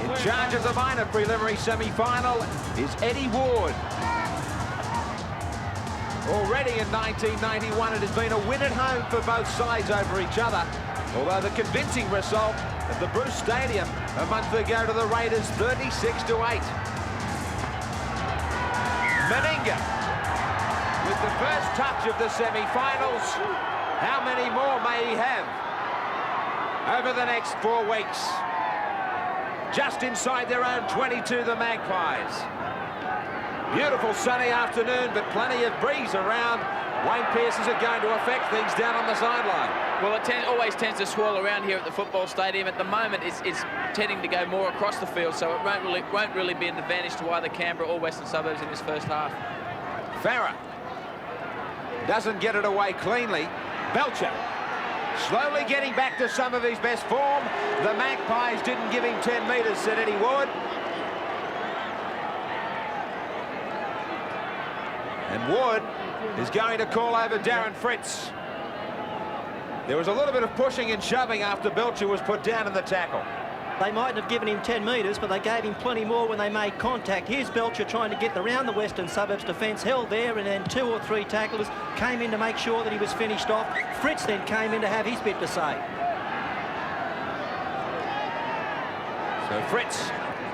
In charge of the minor preliminary semi-final is Eddie Ward. Already in 1991, it has been a win at home for both sides over each other, although the convincing result at the Bruce Stadium a month ago to the Raiders, 36-8. Meninga with the first touch of the semi-finals. How many more may he have over the next 4 weeks? Just inside their own 22, the Magpies. Beautiful sunny afternoon, but plenty of breeze around. Wayne Pearce, is it going to affect things down on the sideline? Well, it always tends to swirl around here at the football stadium. At the moment, it's tending to go more across the field, so it won't really be an advantage to either Canberra or Western Suburbs in this first half. Farah doesn't get it away cleanly. Belcher slowly getting back to some of his best form. The Magpies didn't give him 10 metres, said Eddie Ward. And Ward is going to call over Darren Fritz. There was a little bit of pushing and shoving after Belcher was put down in the tackle. They mightn't have given him 10 metres, but they gave him plenty more when they made contact. Here's Belcher trying to get around the Western Suburbs defence, held there, and then 2 or 3 tacklers came in to make sure that he was finished off. Fritz then came in to have his bit to say. So Fritz,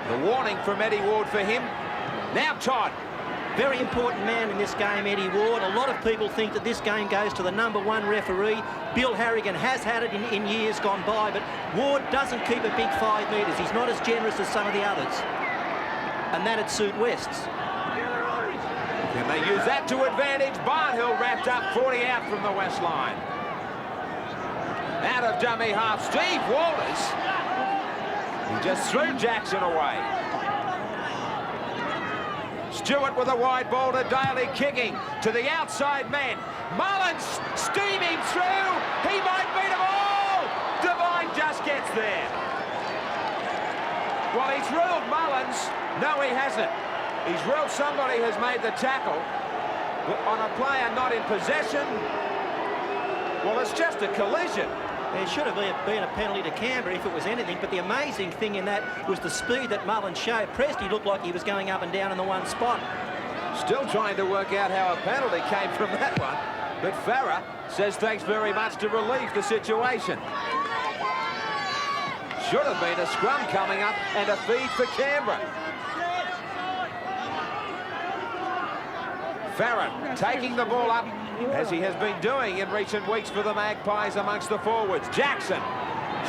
the warning from Eddie Ward for him. Now Todd. Very important man in this game, Eddie Ward. A lot of people think that this game goes to the #1 referee. Bill Harrigan has had it in years gone by, but Ward doesn't keep a big 5 metres. He's not as generous as some of the others. And that'd suit Wests. Can they use that to advantage? Barnhill wrapped up 40 out from the West line. Out of dummy half, Steve Walters. He just threw Jackson away. Stewart with a wide ball to Daly, kicking to the outside man. Mullins steaming through. He might beat them all. Devine just gets there. Well, he's ruled Mullins. No, he hasn't. He's ruled somebody has made the tackle on a player not in possession. Well, it's just a collision. There should have been a penalty to Canberra if it was anything, but the amazing thing in that was the speed that Mullins showed. Presti looked like he was going up and down in the one spot. Still trying to work out how a penalty came from that one, but Farah says thanks very much to relieve the situation. Should have been a scrum coming up and a feed for Canberra. Farah taking the ball up, as he has been doing in recent weeks for the Magpies amongst the forwards. Jackson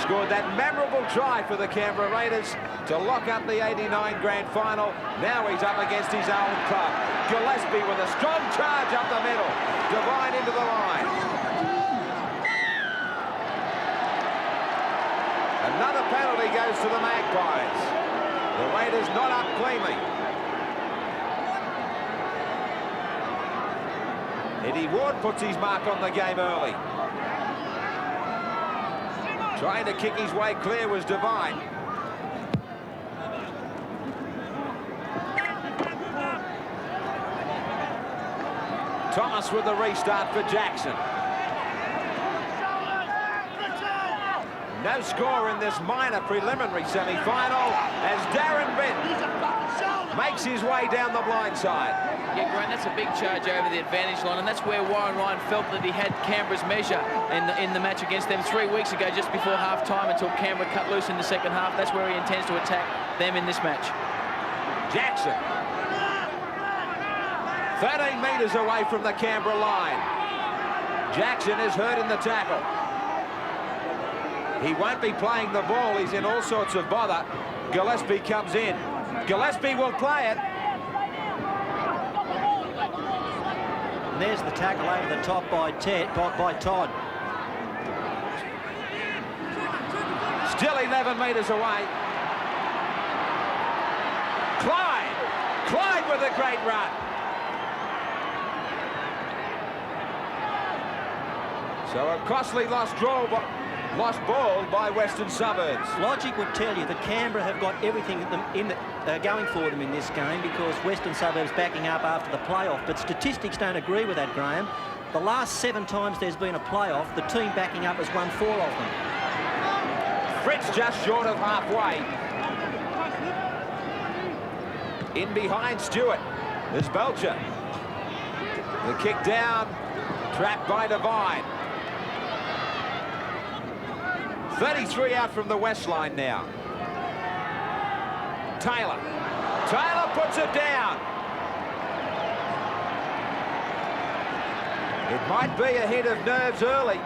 scored that memorable try for the Canberra Raiders to lock up the '89 grand final. Now he's up against his old club. Gillespie with a strong charge up the middle. Devine into the line. Another penalty goes to the Magpies. The Raiders not up cleanly. Eddie Ward puts his mark on the game early. Trying to kick his way clear was Devine. Thomas with the restart for Jackson. No score in this minor preliminary semi-final as Darren Bent makes his way down the blind side. Yeah, Grant, that's a big charge over the advantage line, and that's where Warren Ryan felt that he had Canberra's measure in the match against them 3 weeks ago, just before half-time, until Canberra cut loose in the second half. That's where he intends to attack them in this match. Jackson. 13 metres away from the Canberra line. Jackson is hurt in the tackle. He won't be playing the ball. He's in all sorts of bother. Gillespie comes in. Gillespie will play it. And there's the tackle over the top by Todd. Still 11 metres away. Clyde with a great run. So a costly lost ball by Western Suburbs. Logic would tell you that Canberra have got everything going for them in this game, because Western Suburbs backing up after the playoff, but statistics don't agree with that, Graham. The last 7 times there's been a playoff, the team backing up has won 4 of them. Fritz just short of halfway. In behind Stewart is Belcher. The kick down, trapped by Devine. 33 out from the West line now. Taylor. Taylor puts it down. It might be a hit of nerves early.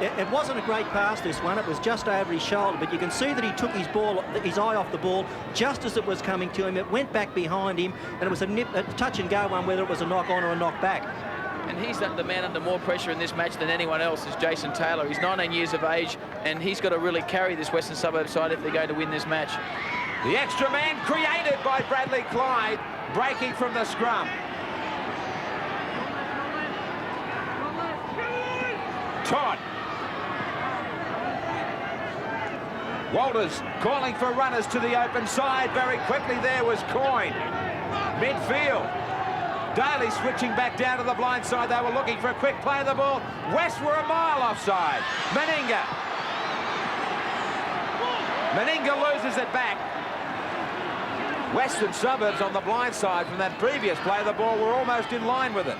It wasn't a great pass, this one. It was just over his shoulder, but you can see that he took his eye off the ball just as it was coming to him. It went back behind him, and it was a touch and go one, whether it was a knock on or a knock back. And he's the man under more pressure in this match than anyone else is Jason Taylor. He's 19 years of age, and he's got to really carry this Western Suburbs side if they're going to win this match. The extra man created by Bradley Clyde, breaking from the scrum. Todd. Walters calling for runners to the open side. Very quickly there was Coyne. Midfield. Daly switching back down to the blind side. They were looking for a quick play of the ball. West were a mile offside. Meninga. Meninga loses it back. Western Suburbs on the blind side from that previous play. The ball were almost in line with it.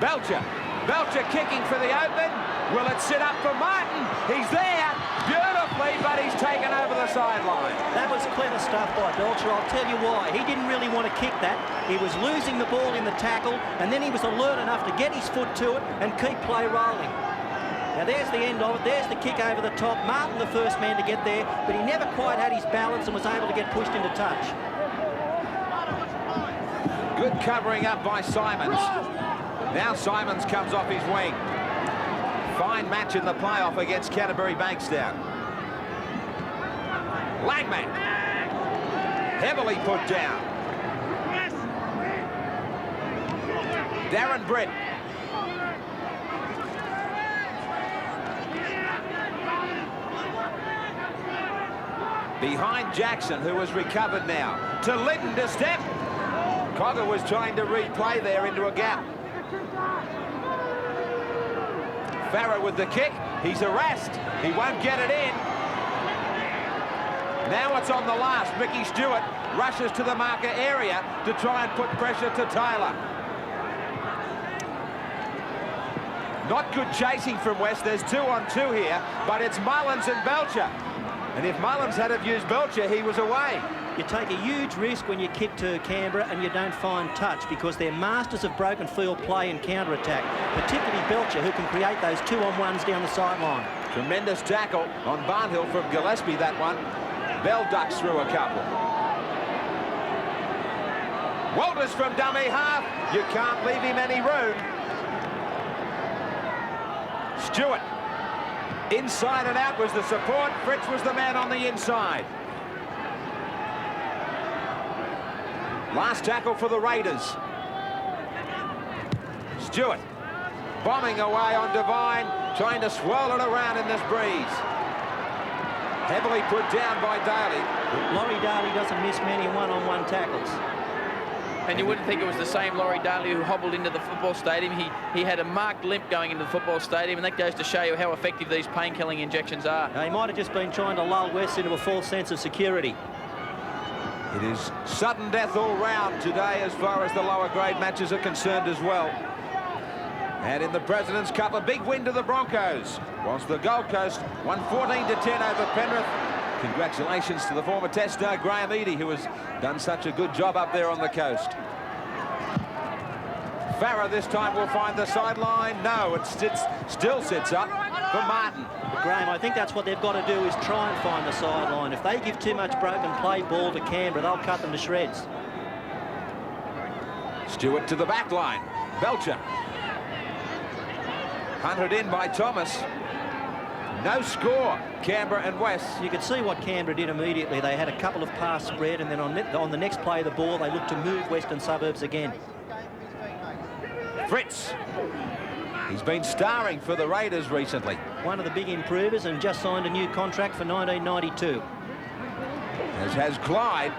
Belcher. Belcher kicking for the open. Will it sit up for Martin? He's there beautifully, but he's taken over the sideline. That was clever stuff by Belcher. I'll tell you why. He didn't really want to kick that. He was losing the ball in the tackle, and then he was alert enough to get his foot to it and keep play rolling. Now there's the end of it. There's the kick over the top. Martin the first man to get there, but he never quite had his balance and was able to get pushed into touch. Good covering up by Simons. Now Simons comes off his wing. Fine match in the playoff against Canterbury Bankstown. Langman. Heavily put down. Darren Britt. Behind Jackson, who has recovered now. To Lytton to step. Cogger was trying to replay there into a gap. Farah with the kick. He's harassed. He won't get it in. Now it's on the last. Mickey Stewart rushes to the marker area to try and put pressure to Taylor. Not good chasing from West. There's 2-on-2 here, but it's Mullins and Belcher. And if Mullins had have used Belcher, he was away. You take a huge risk when you kick to Canberra and you don't find touch, because they're masters of broken field play and counter-attack, particularly Belcher, who can create those 2-on-1s down the sideline. Tremendous tackle on Barnhill from Gillespie, that one. Bell ducks through a couple. Walters from dummy half. You can't leave him any room. Stewart. Inside and out was the support. Fritz was the man on the inside. Last tackle for the Raiders. Stewart bombing away on Devine, trying to swirl it around in this breeze. Heavily put down by Daly. Laurie Daly doesn't miss many one-on-one tackles. And you wouldn't think it was the same Laurie Daly who hobbled into the football stadium. He had a marked limp going into the football stadium, and that goes to show you how effective these pain-killing injections are. Now, he might have just been trying to lull West into a false sense of security. It is sudden death all round today as far as the lower grade matches are concerned as well. And in the President's Cup, a big win to the Broncos, whilst the Gold Coast won 14-10 over Penrith. Congratulations to the former Test star Graham Eadie, who has done such a good job up there on the coast. Farah this time will find the sideline. No, it still sits up for Martin. Graham, I think that's what they've got to do, is try and find the sideline. If they give too much broken play ball to Canberra, they'll cut them to shreds. Stewart to the back line. Belcher. Hunted in by Thomas. No score, Canberra and West. You could see what Canberra did immediately. They had a couple of pass spread, and then on the next play of the ball, they looked to move Western Suburbs again. Fritz. He's been starring for the Raiders recently. One of the big improvers, and just signed a new contract for 1992. As has Clyde.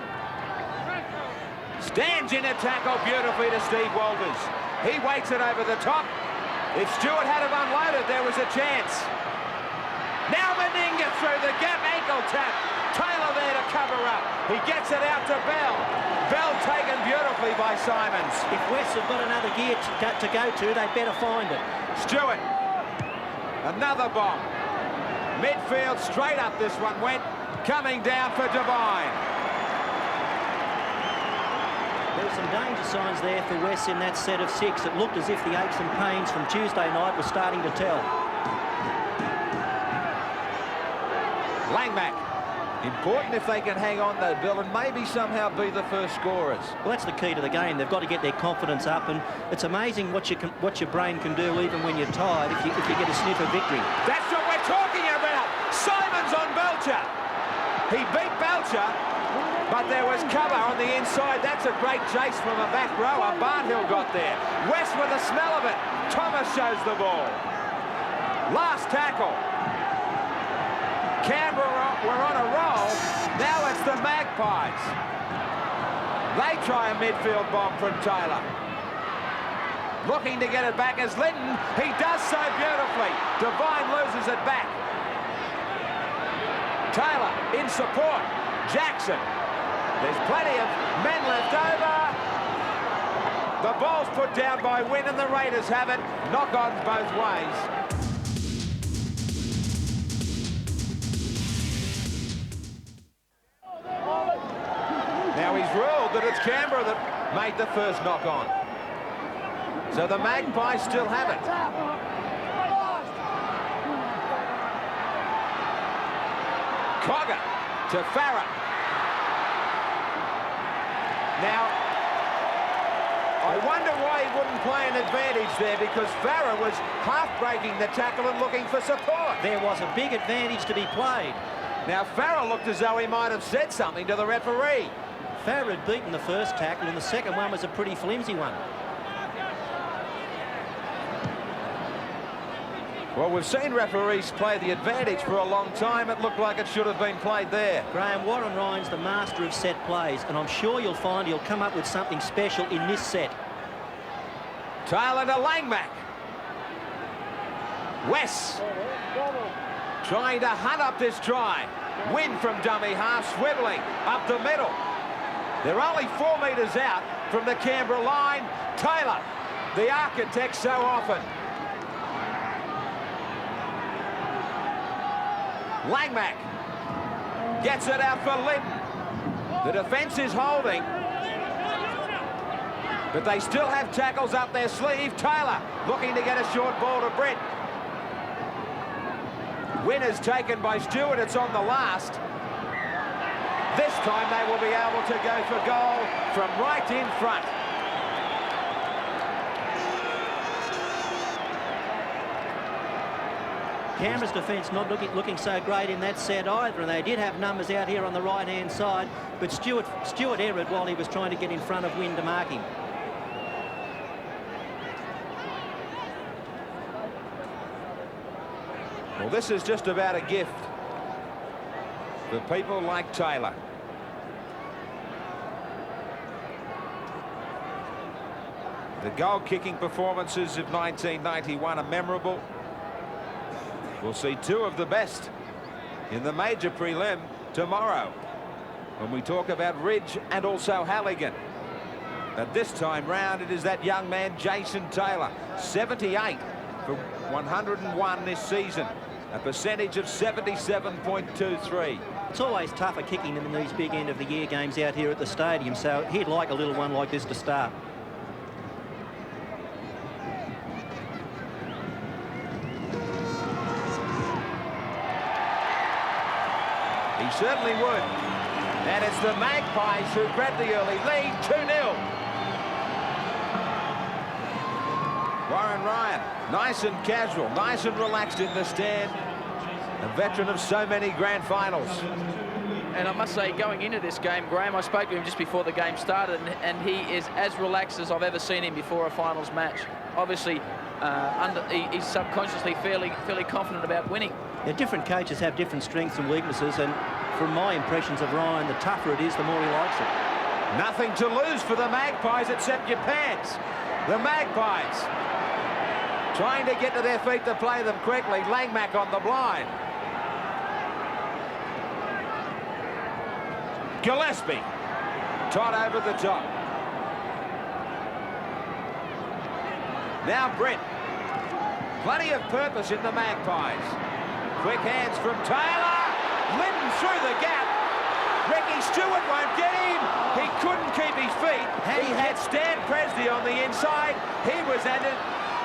Stands in a tackle beautifully to Steve Walters. He waits it over the top. If Stewart had have unloaded, there was a chance. Now Meninga through the gap, ankle tap. Taylor there to cover up. He gets it out to Bell. Bell taken beautifully by Simons. If West have got another gear to go to, they'd better find it. Stewart. Another bomb. Midfield, straight up this one went. Coming down for Devine. There were some danger signs there for West in that set of 6. It looked as if the aches and pains from Tuesday night were starting to tell. Langmack. Important if they can hang on though, Bill, and maybe somehow be the first scorers. Well, that's the key to the game. They've got to get their confidence up, and it's amazing what your brain can do even when you're tired if you get a sniff of victory. That's what we're talking about. Simons on Belcher. He beat Belcher, but there was cover on the inside. That's a great chase from a back rower. Barnhill got there. West with the smell of it. Thomas shows the ball. Last tackle. Canberra were on a roll. Now it's the Magpies. They try a midfield bomb from Taylor. Looking to get it back as Linton. He does so beautifully. Devine loses it back. Taylor in support. Jackson. There's plenty of men left over. The ball's put down by Wynn and the Raiders have it. Knock-ons both ways. Now he's ruled that it's Canberra that made the first knock-on. So the Magpies still have it. Cogger to Farah. Now, I wonder why he wouldn't play an advantage there, because Farah was half-breaking the tackle and looking for support. There was a big advantage to be played. Now, Farah looked as though he might have said something to the referee. Farah had beaten the first tackle, and the second one was a pretty flimsy one. Well, we've seen referees play the advantage for a long time. It looked like it should have been played there. Graham, Warren Ryan's the master of set plays, and I'm sure you'll find he'll come up with something special in this set. Taylor to Langmack. West trying to hunt up this try. Win from dummy half, swiveling up the middle. They're only 4 metres out from the Canberra line. Taylor, the architect so often. Langmack gets it out for Linton. The defence is holding, but they still have tackles up their sleeve. Taylor looking to get a short ball to Britt. Win is taken by Stewart. It's on the last. This time they will be able to go for goal from right in front. Canberra's defence not looking so great in that set either, and they did have numbers out here on the right-hand side, but Stewart erred while he was trying to get in front of Wynn to mark him. Well, this is just about a gift for people like Taylor. The goal-kicking performances of 1991 are memorable. We'll see 2 of the best in the major prelim tomorrow when we talk about Ridge and also Halligan. But this time round, it is that young man, Jason Taylor, 78 for 101 this season, a percentage of 77.23. It's always tougher kicking them in these big end-of-the-year games out here at the stadium, so he'd like a little one like this to start. He certainly would. And it's the Magpies who grab the early lead, 2-0. Warren Ryan, nice and casual, nice and relaxed in the stand. A veteran of so many grand finals. And I must say, going into this game, Graham, I spoke to him just before the game started, and he is as relaxed as I've ever seen him before a finals match. Obviously, he's subconsciously fairly confident about winning. Now, different coaches have different strengths and weaknesses, and from my impressions of Ryan, the tougher it is, the more he likes it. Nothing to lose for the Magpies except your pants. The Magpies trying to get to their feet to play them quickly. Langmack on the blind. Gillespie. Todd over the top. Now Britt. Plenty of purpose in the Magpies. Quick hands from Taylor. Linton through the gap. Ricky Stewart won't get him. He couldn't keep his feet. He had Stan Presney on the inside. He was at it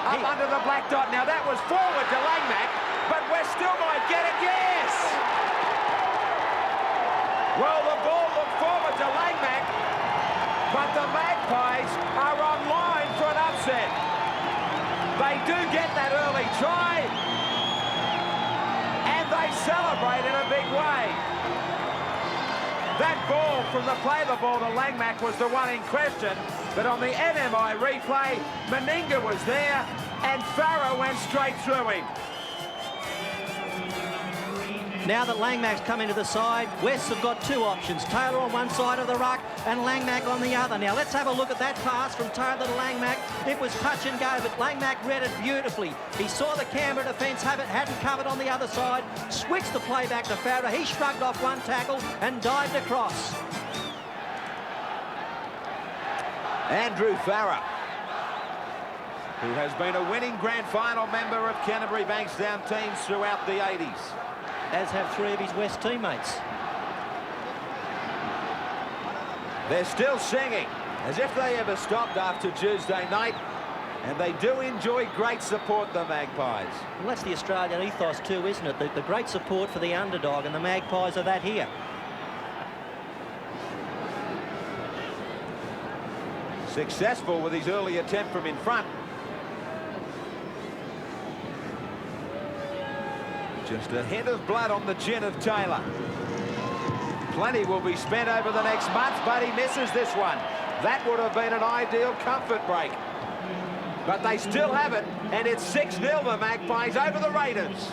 up under the black dot. Now that was forward to Langmack, but West still might get it. Yes! Well, the ball looked forward to Langmack, but the Magpies are on line for an upset. They do get that early try, and they celebrate in a big way. That ball from the play the ball to Langmack was the one in question, but on the NMI replay, Meninga was there, and Farah went straight through him. Now that Langmack's come into the side, Wests have got two options. Taylor on one side of the ruck and Langmack on the other. Now let's have a look at that pass from Taylor to Langmack. It was touch and go, but Langmack read it beautifully. He saw the Canberra defence hadn't covered on the other side, switched the play back to Farah. He shrugged off one tackle and dived across. Andrew Farah, who has been a winning grand final member of Canterbury Bankstown teams throughout the 80s. As have three of his West teammates. They're still singing, as if they ever stopped after Tuesday night, and they do enjoy great support, the Magpies. Well, that's the Australian ethos too, isn't it? The great support for the underdog, and the Magpies are that here. Successful with his early attempt from in front. Just a hint of blood on the chin of Taylor. Plenty will be spent over the next month, but he misses this one. That would have been an ideal comfort break. But they still have it, and it's 6-0 the Magpies over the Raiders.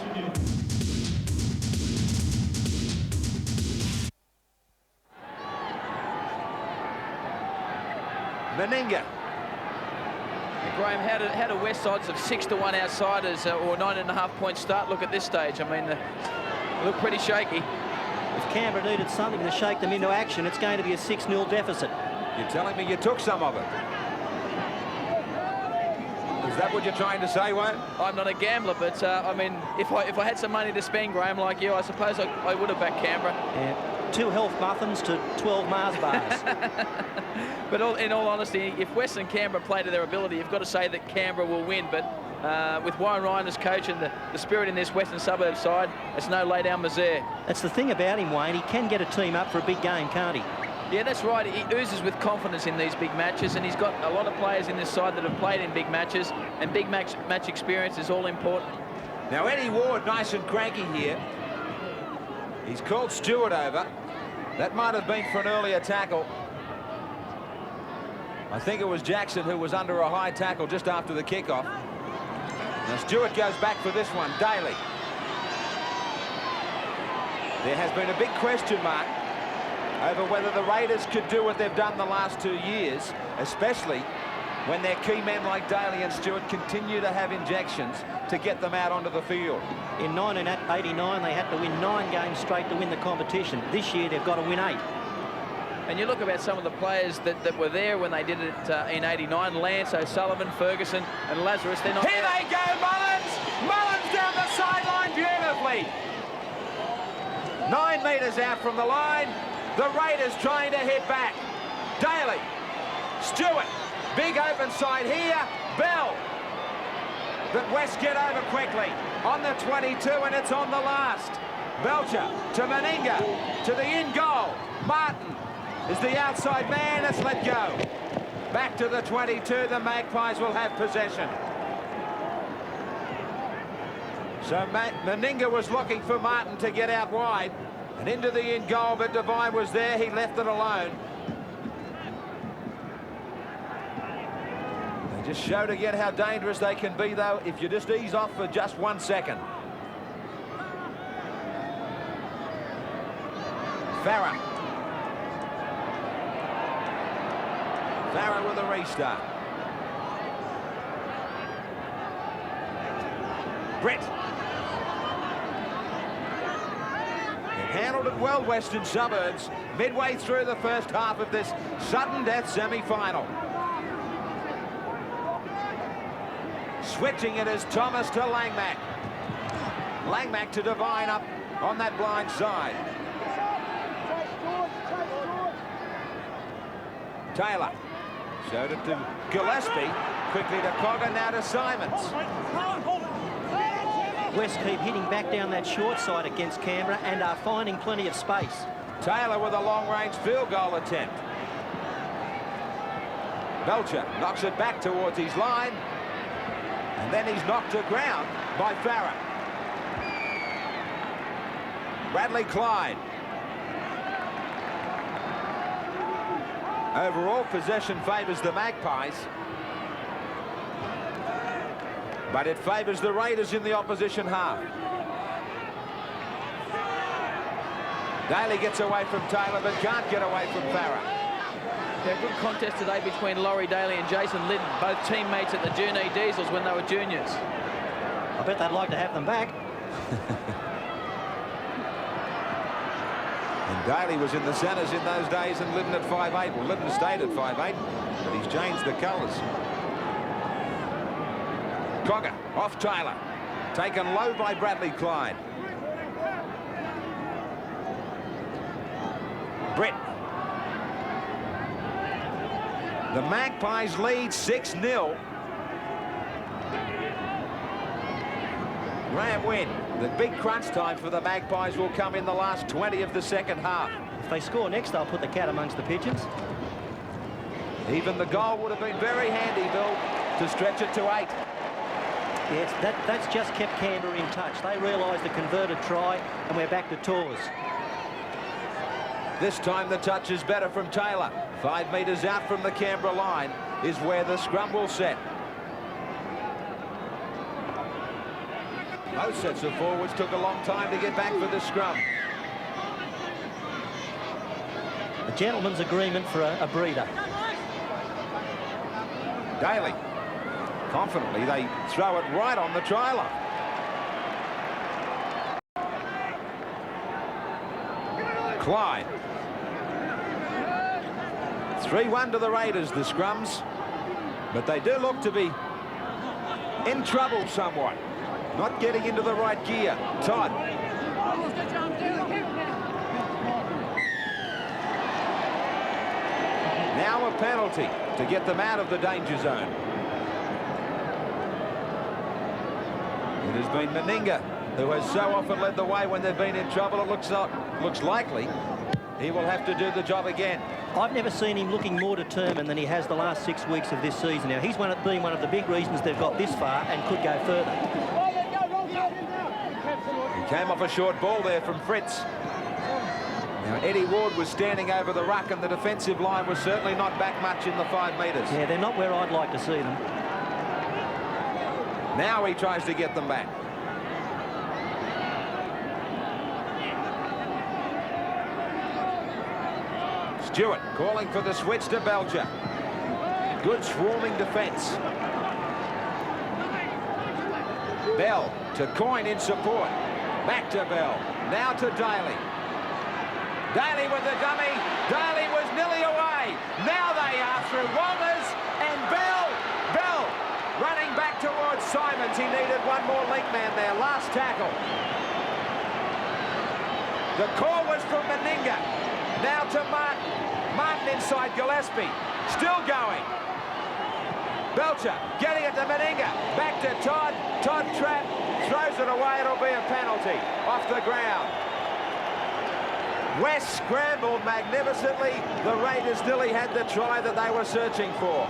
Meninga. Graham, how do West odds of 6-1 outsiders or 9.5-point start look at this stage? I mean, they look pretty shaky. If Canberra needed something to shake them into action, it's going to be a 6-0 deficit. You're telling me you took some of it? Is that what you're trying to say, Wayne? I'm not a gambler, but I mean, if I had some money to spend, Graham, like you, I suppose I would have backed Canberra. Yeah. 2 health muffins to 12 Mars bars. But in all honesty, if Western Canberra play to their ability, you've got to say that Canberra will win. But with Warren Ryan as coach and the spirit in this Western Suburbs side, it's no lay-down misère. That's the thing about him, Wayne. He can get a team up for a big game, can't he? Yeah, that's right. He oozes with confidence in these big matches, and he's got a lot of players in this side that have played in big matches, and big match experience is all important. Now, Eddie Ward, nice and cranky here. He's called Stewart over. That might have been for an earlier tackle. I think it was Jackson who was under a high tackle just after the kickoff. Now Stewart goes back for this one. Daly. There has been a big question mark over whether the Raiders could do what they've done the last 2 years, especially when their key men like Daly and Stewart continue to have injections to get them out onto the field. In 1989, they had to win 9 games straight to win the competition. This year, they've got to win 8. And you look about some of the players that were there when they did it in 89, Lance, O'Sullivan, Ferguson, and Lazarus. They're not Here there. they go, Mullins! Mullins down the sideline beautifully. 9 metres out from the line. The Raiders trying to hit back. Daly. Stewart. Big open side here. Bell. But West get over quickly. On the 22, and it's on the last. Belcher to Meninga. To the in goal. Martin is the outside man. It's let go. Back to the 22. The Magpies will have possession. So Meninga was looking for Martin to get out wide. And into the in goal, but Devine was there. He left it alone. They just showed again how dangerous they can be, though, if you just ease off for just 1 second. Farah. Farah with a restart. Brett. handled it well, Western Suburbs, midway through the first half of this sudden death semi-final. Switching it is Thomas to Langmack. Langmack to Devine up on that blind side. Taylor showed it to Gillespie. Quickly to Cogger, now to Simons. West keep hitting back down that short side against Canberra and are finding plenty of space. Taylor with a long-range field goal attempt. Belcher knocks it back towards his line. And then he's knocked to ground by Farah. Bradley Clyde. Overall, possession favours the Magpies. But it favours the Raiders in the opposition half. Daly gets away from Taylor, but can't get away from Farah. Yeah, good contest today between Laurie Daly and Jason Liddon, both teammates at the Journey Diesels when they were juniors. I bet they'd like to have them back. And Daly was in the centres in those days and Liddon at 5'8". Well, Liddon stayed at 5'8", but he's changed the colours. Cogger off Taylor. Taken low by Bradley Clyde. Britt. The Magpies lead 6-0. Graham Wynn. The big crunch time for the Magpies will come in the last 20 of the second half. If they score next, they'll put the cat amongst the pigeons. Even the goal would have been very handy, Bill, to stretch it to 8. Yes, that's just kept Canberra in touch. They realise the converted try, and we're back to tours. This time the touch is better from Taylor. 5 metres out from the Canberra line is where the scrum will set. Both sets of forwards took a long time to get back for the scrum. A gentleman's agreement for a breeder. Daly. Confidently, they throw it right on the try line. Clyde. 3-1 to the Raiders, the scrums. But they do look to be in trouble somewhat. Not getting into the right gear. Todd. Now a penalty to get them out of the danger zone. It has been Meninga who has so often led the way when they've been in trouble. It looks likely he will have to do the job again. I've never seen him looking more determined than he has the last 6 weeks of this season. Now, he's been one of the big reasons they've got this far and could go further. He came off a short ball there from Fritz. Now, Eddie Ward was standing over the ruck and the defensive line was certainly not back much in the 5 metres. Yeah, they're not where I'd like to see them. Now he tries to get them back. Stewart calling for the switch to Belcher. Good swarming defence. Bell to Coyne in support. Back to Bell. Now to Daly. Daly with the dummy. Daly was nearly away. Now they are through Walters and Bell. Bell running back towards Simons. He needed one more link man there. Last tackle. The call was from Meninga. Now to Martin. Martin inside Gillespie. Still going. Belcher getting it to Meninga. Back to Todd. Todd trap. Throws it away. It'll be a penalty. Off the ground. West scrambled magnificently. The Raiders nearly had the try that they were searching for.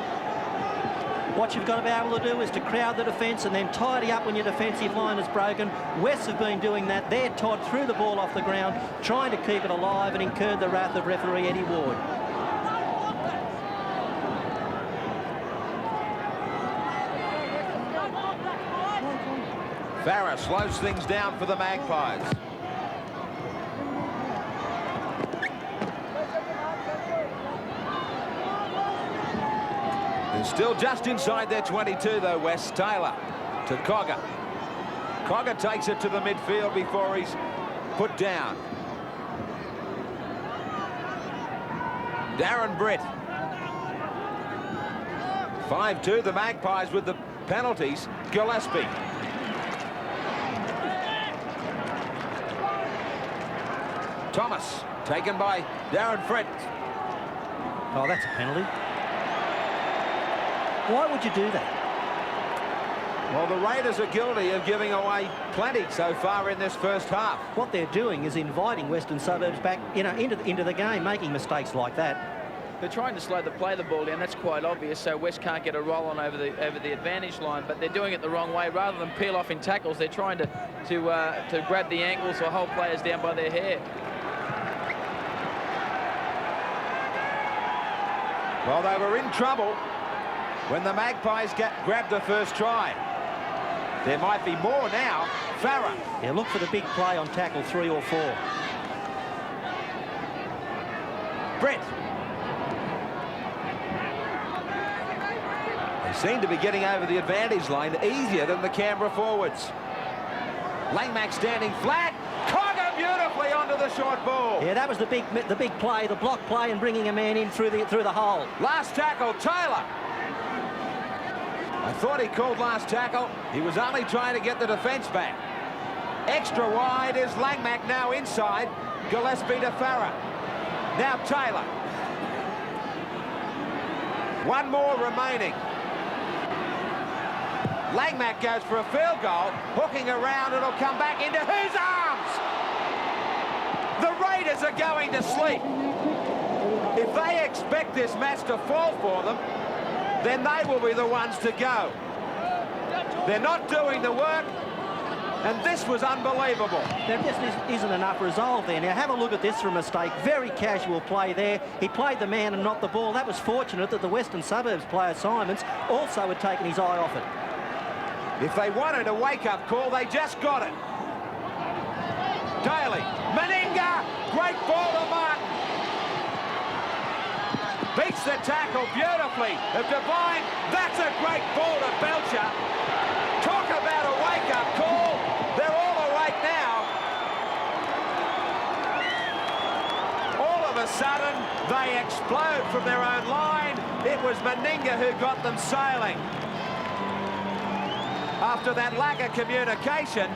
What you've got to be able to do is to crowd the defence and then tidy up when your defensive line is broken. Wests have been doing that. There, Todd threw the ball off the ground, trying to keep it alive and incurred the wrath of referee Eddie Ward. Farah slows things down for the Magpies. They're still just inside their 22, though, West. Taylor to Cogger. Cogger takes it to the midfield before he's put down. Darren Britt. 5-2, the Magpies with the penalties. Gillespie. Thomas, taken by Darren Britt. Oh, that's a penalty. Why would you do that? Well, the Raiders are guilty of giving away plenty so far in this first half. What they're doing is inviting Western Suburbs back, into the game, making mistakes like that. They're trying to play the ball down. That's quite obvious. So West can't get a roll on over the advantage line. But they're doing it the wrong way. Rather than peel off in tackles, they're trying to grab the ankles or hold players down by their hair. Well, they were in trouble when the Magpies grabbed the first try. There might be more now. Farah. Yeah, look for the big play on tackle 3 or 4. Brett. They seem to be getting over the advantage line easier than the Canberra forwards. Langmack standing flat. Cogger beautifully onto the short ball. Yeah, that was the big play, the block play, and bringing a man in through the hole. Last tackle, Taylor. I thought he called last tackle. He was only trying to get the defence back. Extra wide is Langmack, now inside. Gillespie to Farah. Now Taylor. One more remaining. Langmack goes for a field goal. Hooking around, it'll come back into whose arms? The Raiders are going to sleep. If they expect this match to fall for them, then they will be the ones to go. They're not doing the work, and this was unbelievable. There just isn't enough resolve there. Now, have a look at this for a mistake. Very casual play there. He played the man and not the ball. That was fortunate that the Western Suburbs player, Simons, also had taken his eye off it. If they wanted a wake-up call, they just got it. Daly, Meninga, great ball to Martin. Beats the tackle beautifully. Of Devine, that's a great ball to Belcher. Talk about a wake-up call. They're all awake now. All of a sudden, they explode from their own line. It was Meninga who got them sailing. After that lack of communication,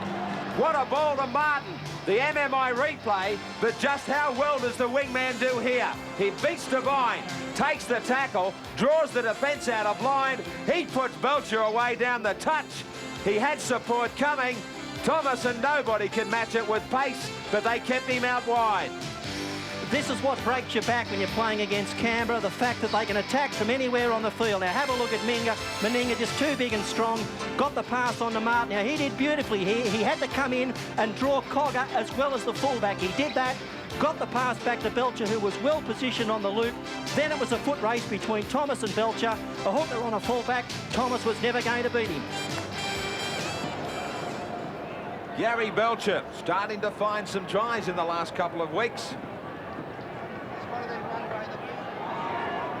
what a ball to Martin. The MMI replay, but just how well does the wingman do here? He beats Devine, takes the tackle, draws the defence out of line. He puts Belcher away down the touch. He had support coming. Thomas and nobody can match it with pace, but they kept him out wide. This is what breaks your back when you're playing against Canberra, the fact that they can attack from anywhere on the field. Now, have a look at Meninga, just too big and strong. Got the pass on to Martin. Now, he did beautifully here. He had to come in and draw Cogger as well as the fullback. He did that, got the pass back to Belcher, who was well positioned on the loop. Then it was a foot race between Thomas and Belcher. A hooker on a fullback. Thomas was never going to beat him. Gary Belcher starting to find some tries in the last couple of weeks.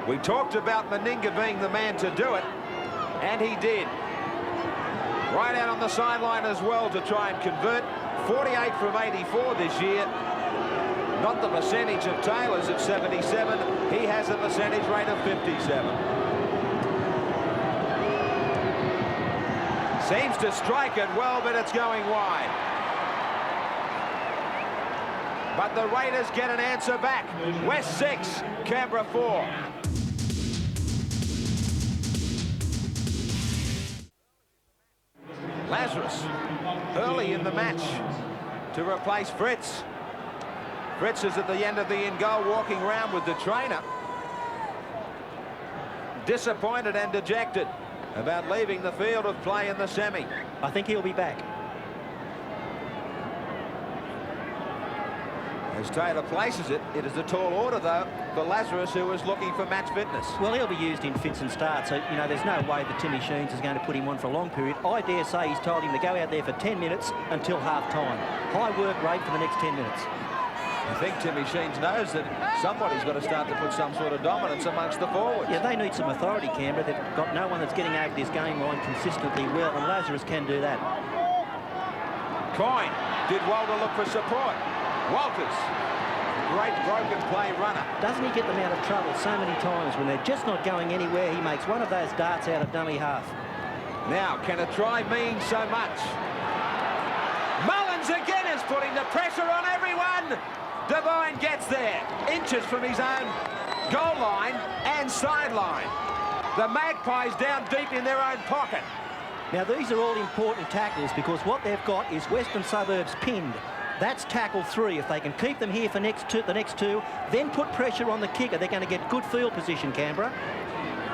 We talked about Meninga being the man to do it, and he did. Right out on the sideline as well to try and convert. 48 from 84 this year. Not the percentage of Taylor's at 77. He has a percentage rate of 57. Seems to strike it well, but it's going wide. But the Raiders get an answer back. West 6, Canberra 4. Lazarus early in the match to replace Fritz. Fritz is at the end of the in-goal, walking around with the trainer. Disappointed and dejected about leaving the field of play in the semi. I think he'll be back. As Taylor places it, it is a tall order, though, for Lazarus, who is looking for match fitness. Well, he'll be used in fits and starts, so, there's no way that Timmy Sheens is going to put him on for a long period. I dare say he's told him to go out there for 10 minutes until half-time. High work rate for the next 10 minutes. I think Timmy Sheens knows that somebody's got to start to put some sort of dominance amongst the forwards. Yeah, they need some authority, Canberra. They've got no one that's getting over this game line consistently well, and Lazarus can do that. Coyne did well to look for support. Walters great broken play runner. Doesn't he get them out of trouble so many times when they're just not going anywhere? He makes one of those darts out of dummy half. Now, can a try mean so much? Mullins again is putting the pressure on everyone. Devine gets there, inches from his own goal line and sideline. The Magpies down deep in their own pocket. Now, these are all important tackles because what they've got is Western Suburbs pinned. That's tackle 3. If they can keep them here for the next two, then put pressure on the kicker, they're going to get good field position, Canberra.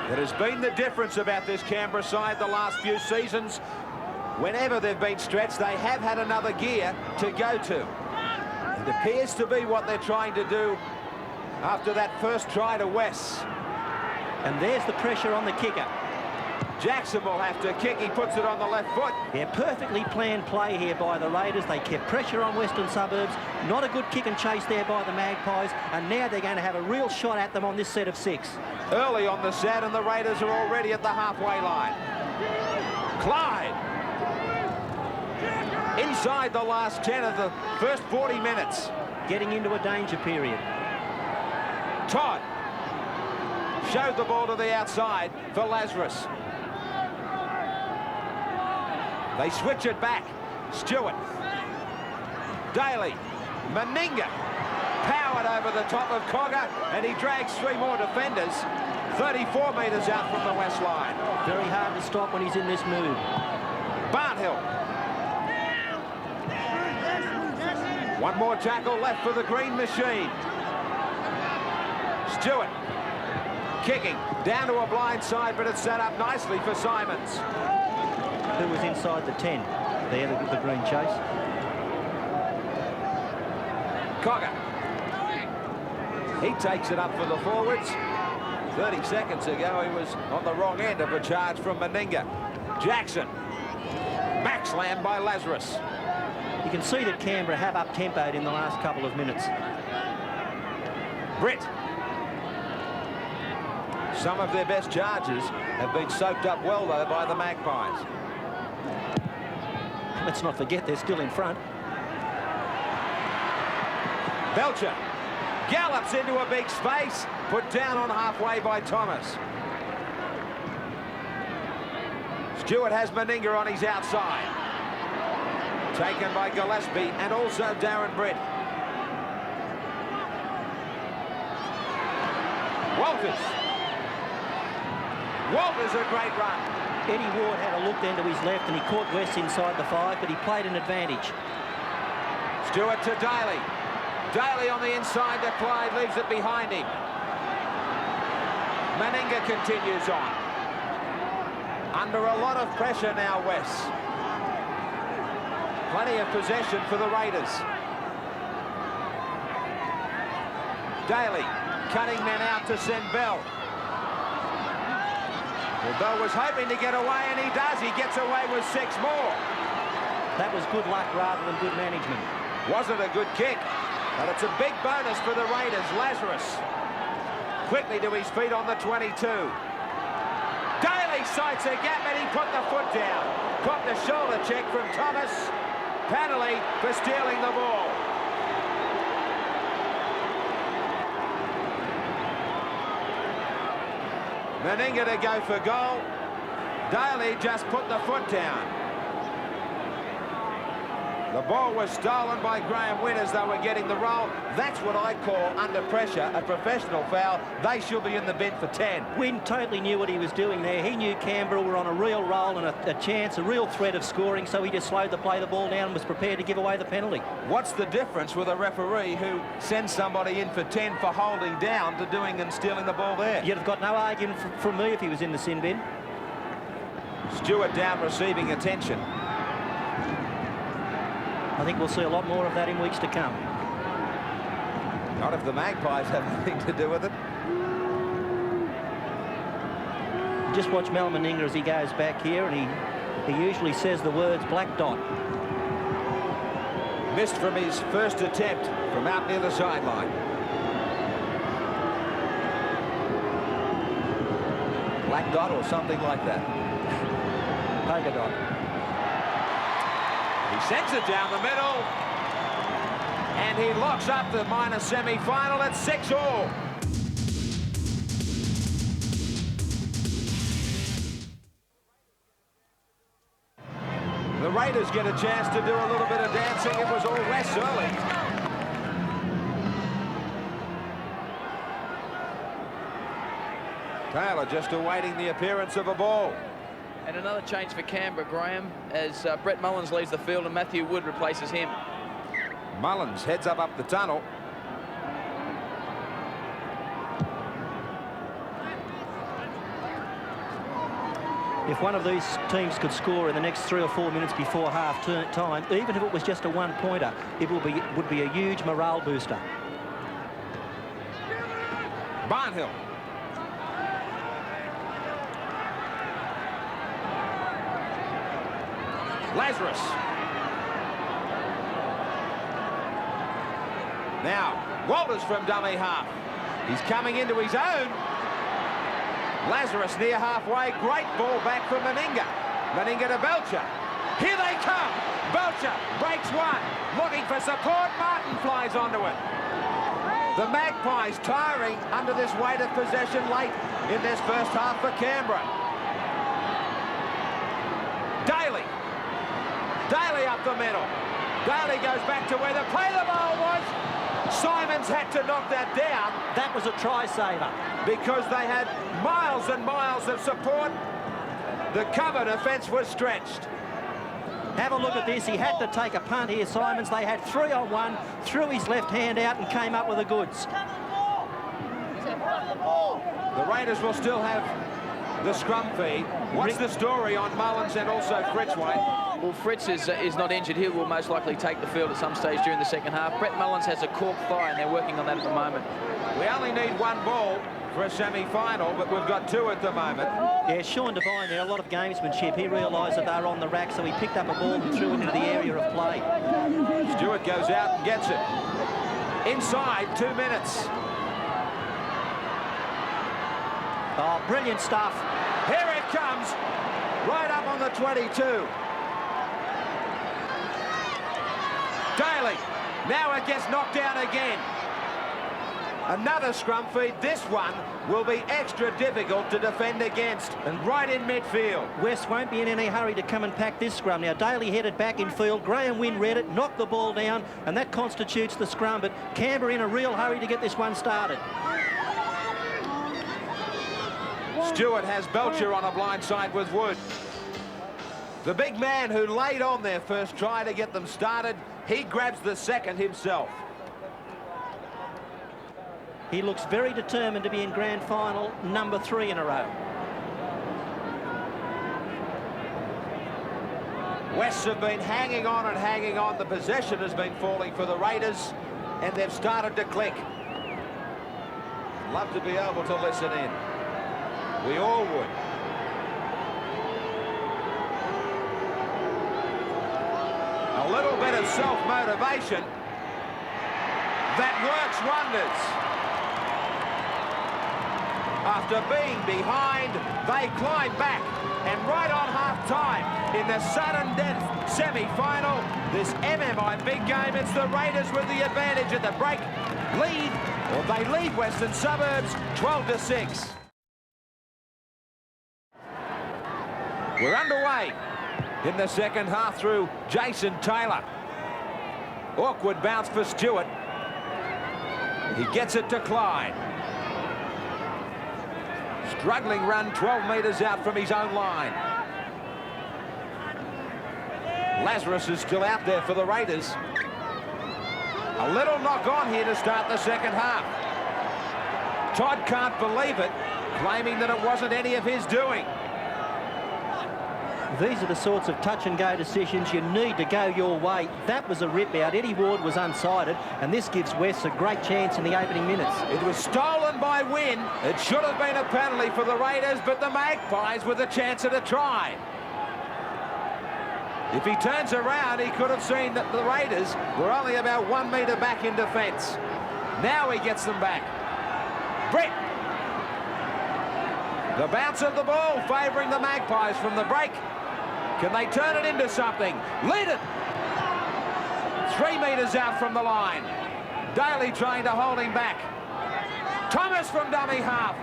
That has been the difference about this Canberra side the last few seasons. Whenever they've been stretched, they have had another gear to go to. It appears to be what they're trying to do after that first try to West. And there's the pressure on the kicker. Jackson will have to kick. He puts it on the left foot. Yeah, perfectly planned play here by the Raiders. They kept pressure on Western Suburbs. Not a good kick and chase there by the Magpies. And now they're going to have a real shot at them on this set of 6. Early on the set, and the Raiders are already at the halfway line. Clyde. Inside the last 10 of the first 40 minutes. Getting into a danger period. Todd showed the ball to the outside for Lazarus. They switch it back. Stewart. Daly. Meninga. Powered over the top of Cogger, and he drags 3 more defenders. 34 metres out from the west line. Very hard to stop when he's in this mood. Barnhill. One more tackle left for the Green Machine. Stewart. Kicking down to a blind side, but it's set up nicely for Simons. Who was inside the 10? There, the green chase. Cogger. He takes it up for the forwards. 30 seconds ago, he was on the wrong end of a charge from Meninga. Jackson. Back slam by Lazarus. You can see that Canberra have up-tempoed in the last couple of minutes. Britt. Some of their best charges have been soaked up well, though, by the Magpies. Let's not forget they're still in front. Belcher gallops into a big space, put down on halfway by Thomas. Stewart has Meninga on his outside. Taken by Gillespie and also Darren Britt. Walters. Walters, a great run. Eddie Ward had a look then to his left and he caught West inside the 5, but he played an advantage. Stewart to Daly. Daly on the inside to Clyde, leaves it behind him. Meninga continues on. Under a lot of pressure now, West. Plenty of possession for the Raiders. Daly cutting men out to send Bell. Well, Bell was hoping to get away, and he does. He gets away with 6 more. That was good luck rather than good management. Wasn't a good kick, but it's a big bonus for the Raiders. Lazarus quickly to his feet on the 22. Daly sights a gap, and he put the foot down. Caught the shoulder check from Thomas. Penalty for stealing the ball. Meninga to go for goal. Daly just put the foot down. The ball was stolen by Graham Wynn as they were getting the roll. That's what I call under pressure a professional foul. They should be in the bin for 10. Wynn totally knew what he was doing there. He knew Canberra were on a real roll and a chance, a real threat of scoring, so he just slowed the play the ball down and was prepared to give away the penalty. What's the difference with a referee who sends somebody in for 10 for holding down to doing and stealing the ball there? You'd have got no argument from me if he was in the sin bin. Stewart down receiving attention. I think we'll see a lot more of that in weeks to come. Not if the Magpies have anything to do with it. Just watch Mal Meninga as he goes back here, and he usually says the words black dot. Missed from his first attempt from out near the sideline. Black dot or something like that. Polka dot. He sends it down the middle. And he locks up the minor semi-final at 6-all. The Raiders get a chance to do a little bit of dancing. It was all West early. Taylor just awaiting the appearance of a ball. And another change for Canberra, Graham, as Brett Mullins leaves the field and Matthew Wood replaces him. Mullins heads up the tunnel. If one of these teams could score in the next 3 or 4 minutes before half-time, even if it was just a one-pointer, it would be a huge morale booster. Barnhill. Lazarus. Now, Walters from dummy half. He's coming into his own. Lazarus near halfway. Great ball back from Meninga. Meninga to Belcher. Here they come. Belcher breaks one. Looking for support. Martin flies onto it. The Magpies tiring under this weight of possession late in this first half for Canberra. Daly. Daly up the middle. Daly goes back to where the play the ball was. Simons had to knock that down. That was a try-saver. Because they had miles and miles of support. The cover defence was stretched. Have a look at this. He had to take a punt here, Simons. They had 3-on-1, threw his left hand out and came up with the goods. The Raiders will still have the scrum feed. What's the story on Mullins and also Fritz, Wayne? Well, Fritz is not injured. He will most likely take the field at some stage during the second half. Brett Mullins has a cork thigh and they're working on that at the moment. We only need one ball for a semi-final, but we've got two at the moment. Yeah, Sean Devine there, a lot of gamesmanship. He realised that they were on the rack, so he picked up a ball and threw it into the area of play. Stewart goes out and gets it. Inside 2 minutes. Oh, brilliant stuff. Here it comes, right up on the 22. Daly, now it gets knocked down again. Another scrum feed. This one will be extra difficult to defend against, and right in midfield. West won't be in any hurry to come and pack this scrum. Now, Daly headed back in field. Graham Wynn read it, knocked the ball down, and that constitutes the scrum. But Canberra in a real hurry to get this one started. Stewart has Belcher on a blind side with Wood. The big man who laid on their first try to get them started, he grabs the second himself. He looks very determined to be in grand final number 3 in a row. Wests have been hanging on and hanging on. The possession has been falling for the Raiders, and they've started to click. Love to be able to listen in. We all would. A little bit of self-motivation that works wonders. After being behind, they climb back, and right on half-time in the sudden death semi-final, this MMI big game, it's the Raiders with the advantage at the break. Lead, or they lead Western Suburbs 12-6. We're underway in the second half through Jason Taylor. Awkward bounce for Stewart. He gets it to Clyde. Struggling run 12 metres out from his own line. Lazarus is still out there for the Raiders. A little knock on here to start the second half. Todd can't believe it, claiming that it wasn't any of his doing. These are the sorts of touch-and-go decisions you need to go your way. That was a rip-out. Eddie Ward was unsided, and this gives West a great chance in the opening minutes. It was stolen by Wynn. It should have been a penalty for the Raiders, but the Magpies with a chance at a try. If he turns around, he could have seen that the Raiders were only about 1 metre back in defence. Now he gets them back. Brett. The bounce of the ball favouring the Magpies from the break. Can they turn it into something? Lead it. 3 metres out from the line. Daly trying to hold him back. Thomas from dummy half.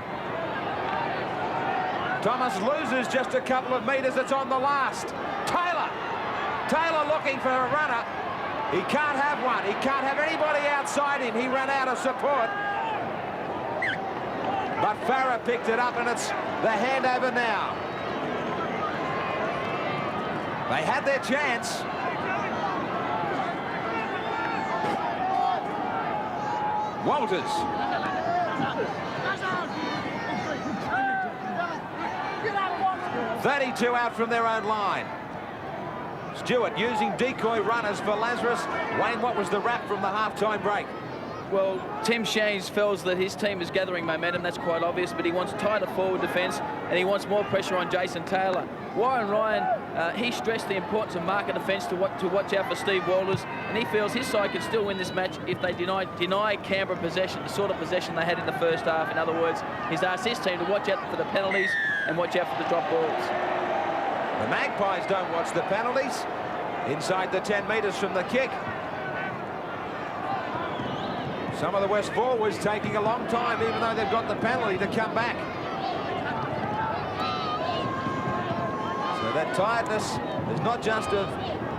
Thomas loses just a couple of metres. It's on the last. Taylor looking for a runner. He can't have one. He can't have anybody outside him. He ran out of support. But Farah picked it up, and it's the handover now. They had their chance. Walters. "32 out from their own line." Stewart using decoy runners for Lazarus. Wayne, what was the wrap from the half-time break? Well, Tim Shanes feels that his team is gathering momentum. That's quite obvious, but he wants tighter forward defence, and he wants more pressure on Jason Taylor. Warren Ryan, he stressed the importance of marker defence to watch out for Steve Walters, and he feels his side can still win this match if they deny Canberra possession, the sort of possession they had in the first half. In other words, he's asked his team to watch out for the penalties and watch out for the drop balls. The Magpies don't watch the penalties. Inside the 10 metres from the kick. Some of the West forwards taking a long time, even though they've got the penalty, to come back. So that tiredness is not just of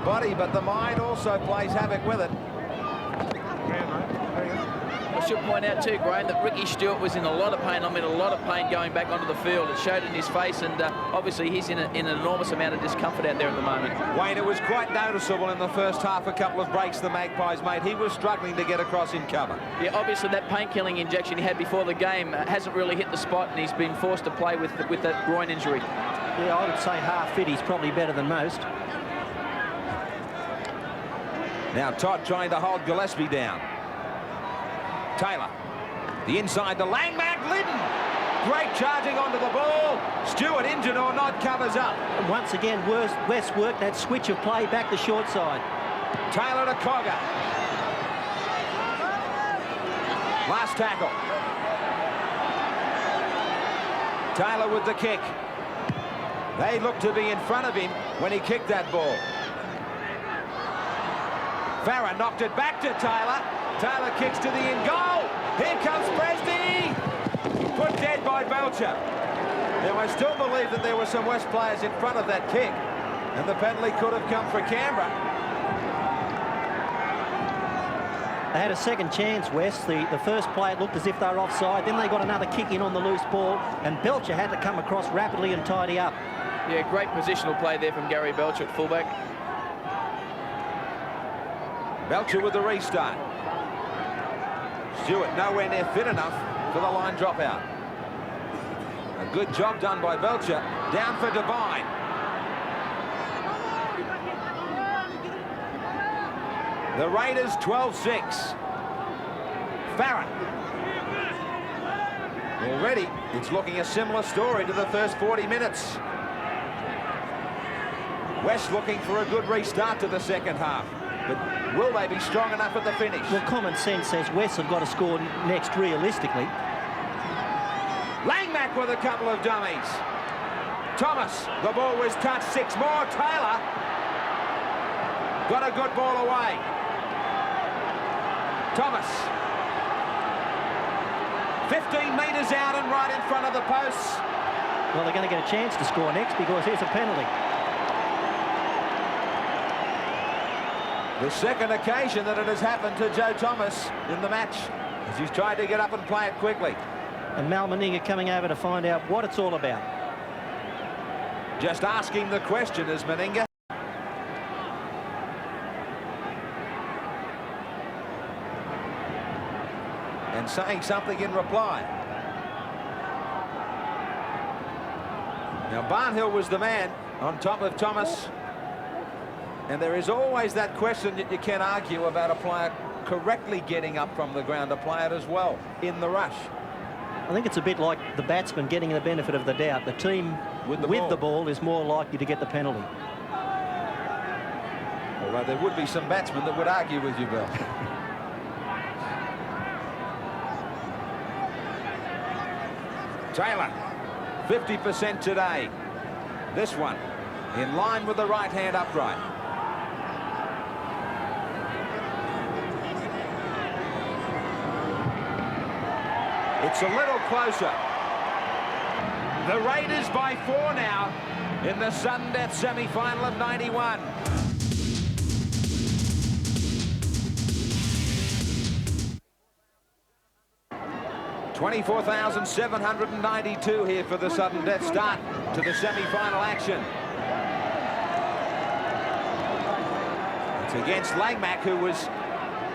body, but the mind also plays havoc with it. I should point out too, Graham, that Ricky Stewart was in a lot of pain. I mean, a lot of pain going back onto the field. It showed in his face, and obviously he's in an enormous amount of discomfort out there at the moment. Wayne, it was quite noticeable in the first half, a couple of breaks the Magpies made. He was struggling to get across in cover. Yeah, obviously that pain-killing injection he had before the game hasn't really hit the spot, and he's been forced to play with that groin injury. Yeah, I would say half fit. He's probably better than most. Now Todd trying to hold Gillespie down. Taylor, the inside to Langmack, Liddon. Great charging onto the ball. Stewart, injured or not, covers up. And once again, West worked that switch of play back the short side. Taylor to Cogger. Last tackle. Taylor with the kick. They looked to be in front of him when he kicked that ball. Farah knocked it back to Taylor. Taylor kicks to the in goal. Here comes Presty. Put dead by Belcher. Now, I still believe that there were some West players in front of that kick, and the penalty could have come for Canberra. They had a second chance, West. The first play, it looked as if they were offside. Then they got another kick in on the loose ball, and Belcher had to come across rapidly and tidy up. Yeah, great positional play there from Gary Belcher at fullback. Belcher with the restart. Stewart nowhere near fit enough for the line dropout. A good job done by Belcher. Down for Devine. The Raiders 12-6. Farah. Already, it's looking a similar story to the first 40 minutes. West looking for a good restart to the second half. But will they be strong enough at the finish? Well, common sense says West have got to score next realistically. Langmack with a couple of dummies. Thomas, the ball was touched. 6 more. Taylor got a good ball away. Thomas. 15 metres out and right in front of the posts. Well, they're going to get a chance to score next because here's a penalty. The second occasion that it has happened to Joe Thomas in the match, as he's tried to get up and play it quickly. And Mal Meninga coming over to find out what it's all about. Just asking the question is Meninga. And saying something in reply. Now Barnhill was the man on top of Thomas. And there is always that question that you can argue about a player correctly getting up from the ground to play it as well in the rush. I think it's a bit like the batsman getting the benefit of the doubt. The team with the ball is more likely to get the penalty. Although there would be some batsmen that would argue with you, Bill. Taylor, 50% today. This one in line with the right hand upright. It's a little closer. The Raiders by 4 now in the sudden death semi-final of 91. $24,792 here for the sudden death start to the semi-final action. It's against Langmack, who was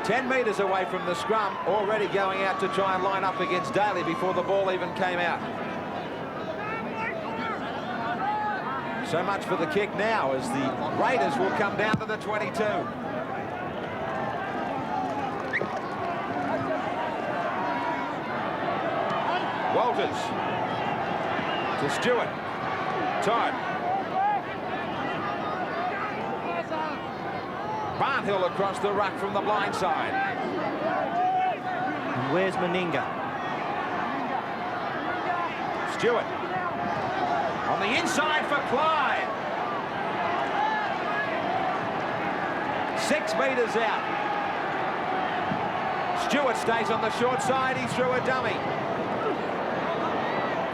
10 metres away from the scrum, already going out to try and line up against Daly before the ball even came out. So much for the kick now, as the Raiders will come down to the 22. Walters to Stewart. Todd. Barnhill across the ruck from the blind side. And where's Meninga? Stewart. On the inside for Clyde. 6 metres out. Stewart stays on the short side. He threw a dummy.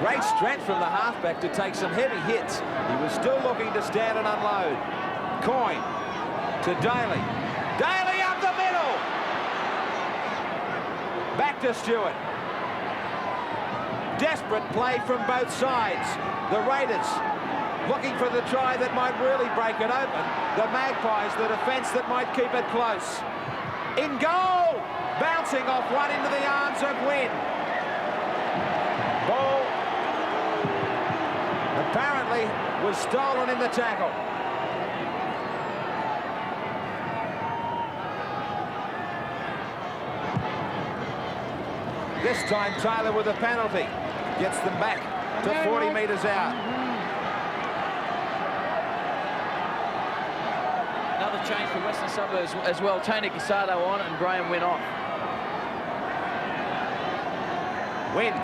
Great strength from the halfback to take some heavy hits. He was still looking to stand and unload. Coyne to Daly. Daly up the middle. Back to Stewart. Desperate play from both sides. The Raiders looking for the try that might really break it open. The Magpies, the defence that might keep it close. In goal! Bouncing off one into the arms of Wynn. Ball apparently was stolen in the tackle. This time Taylor with a penalty gets them back to 40 metres out. Another change for Western Suburbs as well. Tony Casado on and Graham Wynn off. Wynn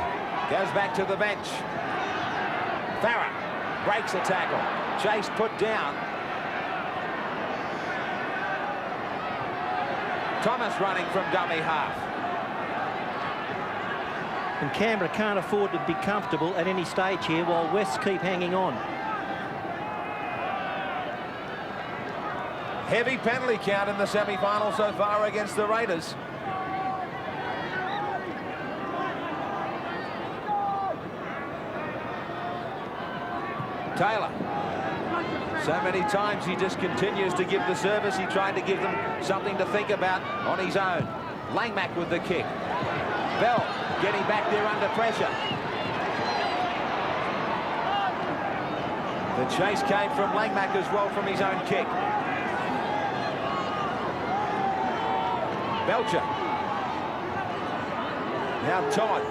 goes back to the bench. Farah breaks a tackle. Chase put down. Thomas running from dummy half. And Canberra can't afford to be comfortable at any stage here while Wests keep hanging on. Heavy penalty count in the semi-final so far against the Raiders. Taylor. So many times he just continues to give the service. He tried to give them something to think about on his own. Langmack with the kick. Bell getting back there under pressure. The chase came from Langmack as well from his own kick. Belcher. Now Todd.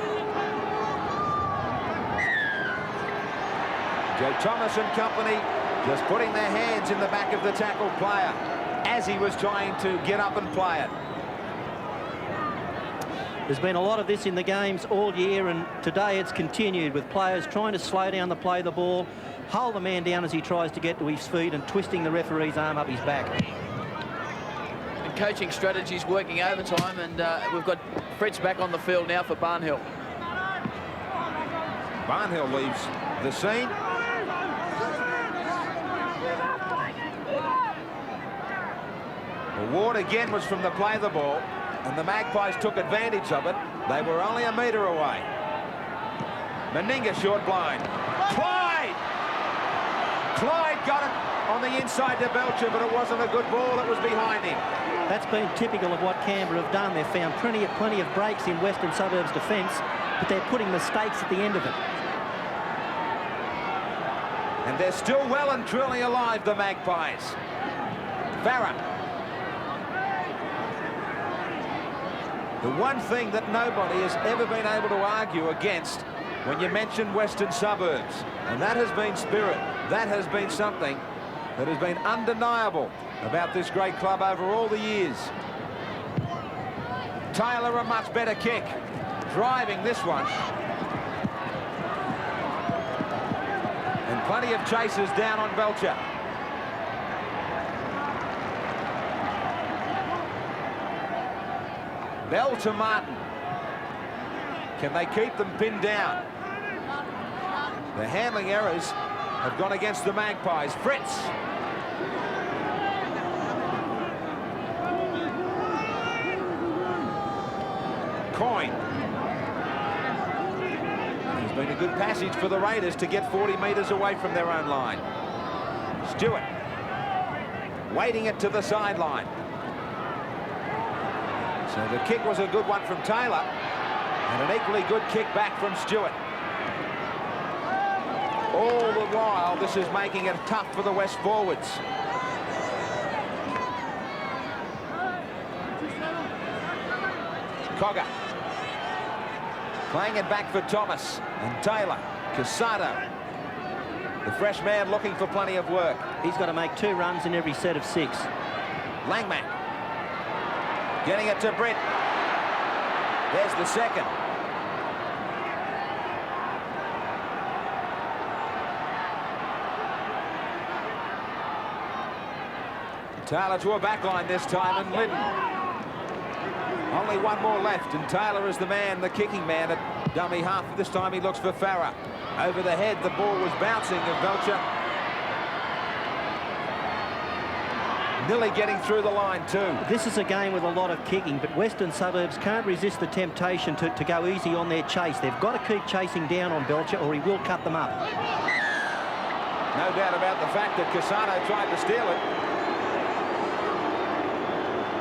Joe Thomas and company just putting their hands in the back of the tackled player as he was trying to get up and play it. There's been a lot of this in the games all year, and today it's continued with players trying to slow down the play of the ball, hold the man down as he tries to get to his feet, and twisting the referee's arm up his back. And coaching strategies working overtime, and we've got Fritz back on the field now for Barnhill. Barnhill leaves the scene. Ward again was from the play of the ball, and the Magpies took advantage of it. They were only a metre away. Meninga short blind. Clyde! Clyde got it on the inside to Belcher, but it wasn't a good ball. It was behind him. That's been typical of what Canberra have done. They've found plenty of breaks in Western Suburbs defence, but they're putting mistakes at the end of it. And they're still well and truly alive, the Magpies. Farah. The one thing that nobody has ever been able to argue against when you mention Western Suburbs, and that has been spirit. That has been something that has been undeniable about this great club over all the years. Taylor, a much better kick, driving this one. And plenty of chasers down on Belcher. Bell to Martin. Can they keep them pinned down? The handling errors have gone against the Magpies. Fritz. Coyne. It's been a good passage for the Raiders to get 40 metres away from their own line. Stewart. Waiting it to the sideline. So the kick was a good one from Taylor. And an equally good kick back from Stewart. All the while, this is making it tough for the West forwards. Cogger. Playing it back for Thomas and Taylor. Casado. The fresh man looking for plenty of work. He's got to make 2 runs in every set of 6. Langmack. Getting it to Britt. There's the second. Taylor to a back line this time, and Liddon. Only one more left, and Taylor is the man, the kicking man at dummy half. This time he looks for Farah. Over the head, the ball was bouncing, and Belcher nearly getting through the line too. This is a game with a lot of kicking, but Western Suburbs can't resist the temptation to go easy on their chase. They've got to keep chasing down on Belcher, or he will cut them up. No doubt about the fact that Casado tried to steal it.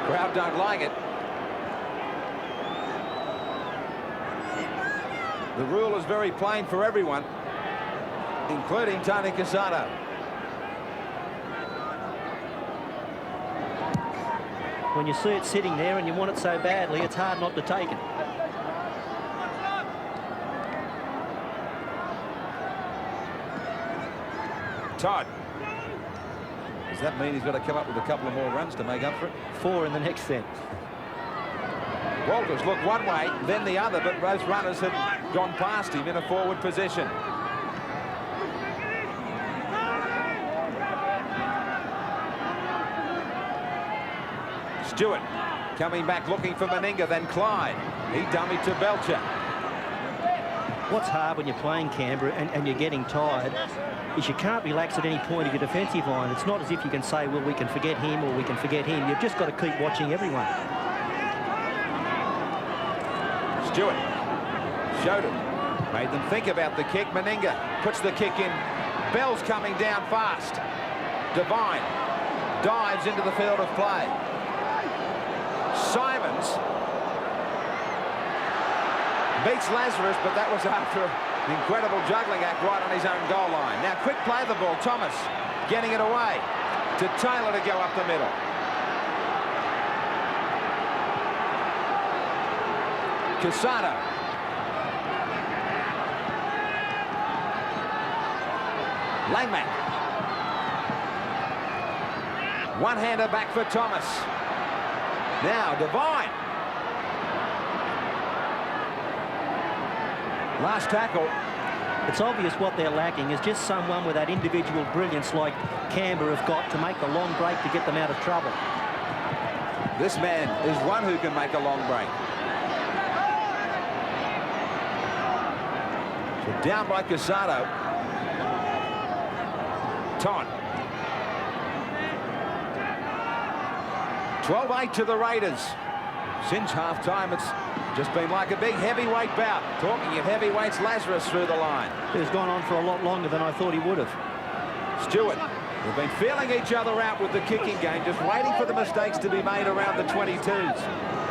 Crowd don't like it. The rule is very plain for everyone, including Tony Casado. When you see it sitting there and you want it so badly, it's hard not to take it. Todd. Does that mean he's got to come up with a couple of more runs to make up for it? 4 in the next set. Walters looked one way, then the other, but both runners had gone past him in a forward position. Stewart coming back looking for Meninga, then Clyde. He dummied to Belcher. What's hard when you're playing Canberra and you're getting tired is you can't relax at any point of your defensive line. It's not as if you can say, well, we can forget him or we can forget him. You've just got to keep watching everyone. Stewart showed it. Made them think about the kick. Meninga puts the kick in. Bell's coming down fast. Devine dives into the field of play. Simons beats Lazarus, but that was after an incredible juggling act right on his own goal line. Now quick play the ball. Thomas getting it away to Taylor to go up the middle. Casado. Langmack. One-hander back for Thomas. Now Devine. Last tackle. It's obvious what they're lacking is just someone with that individual brilliance like Canberra have got to make the long break to get them out of trouble. This man is one who can make a long break. So down by Casado. Todd. 12-8 to the Raiders. Since half-time, it's just been like a big heavyweight bout. Talking of heavyweights, Lazarus through the line. It's gone on for a lot longer than I thought he would have. Stewart. They've been feeling each other out with the kicking game, just waiting for the mistakes to be made around the 22s.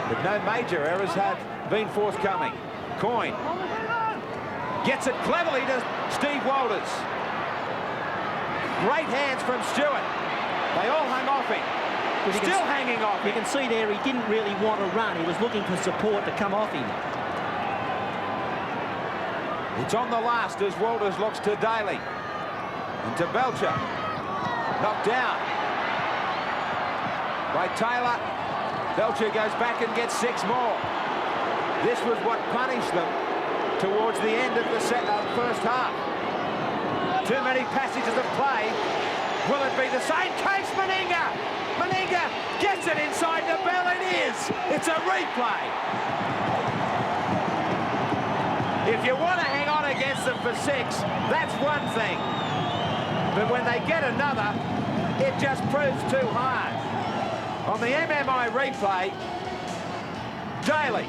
But no major errors have been forthcoming. Coyne gets it cleverly to Steve Walters. Great hands from Stewart. They all hung off him. Still hanging off him. You can see there he didn't really want to run. He was looking for support to come off him. It's on the last as Walters looks to Daly. And to Belcher. Knocked down by Taylor. Belcher goes back and gets 6 more. This was what punished them towards the end of the first half. Too many passages of play. Will it be the same case? Meninga! Meninga gets it inside the bell. It is. It's a replay. If you want to hang on against them for 6, that's one thing. But when they get another, it just proves too hard. On the MMI replay, Daly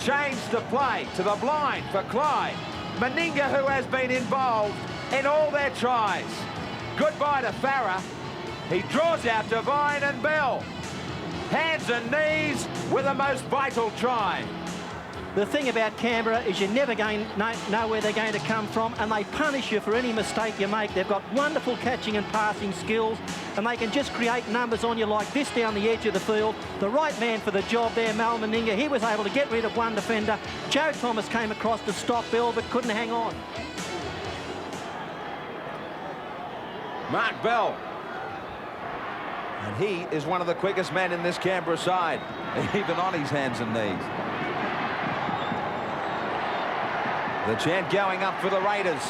changed the play to the blind for Clyde. Meninga, who has been involved in all their tries. Goodbye to Farah. He draws out Devine and Bell. Hands and knees with the most vital try. The thing about Canberra is you're never going to know where they're going to come from, and they punish you for any mistake you make. They've got wonderful catching and passing skills, and they can just create numbers on you like this down the edge of the field. The right man for the job there, Mal Meninga, he was able to get rid of one defender. Joe Thomas came across to stop Bell, but couldn't hang on. Mark Bell. And he is one of the quickest men in this Canberra side, even on his hands and knees. The chant going up for the Raiders.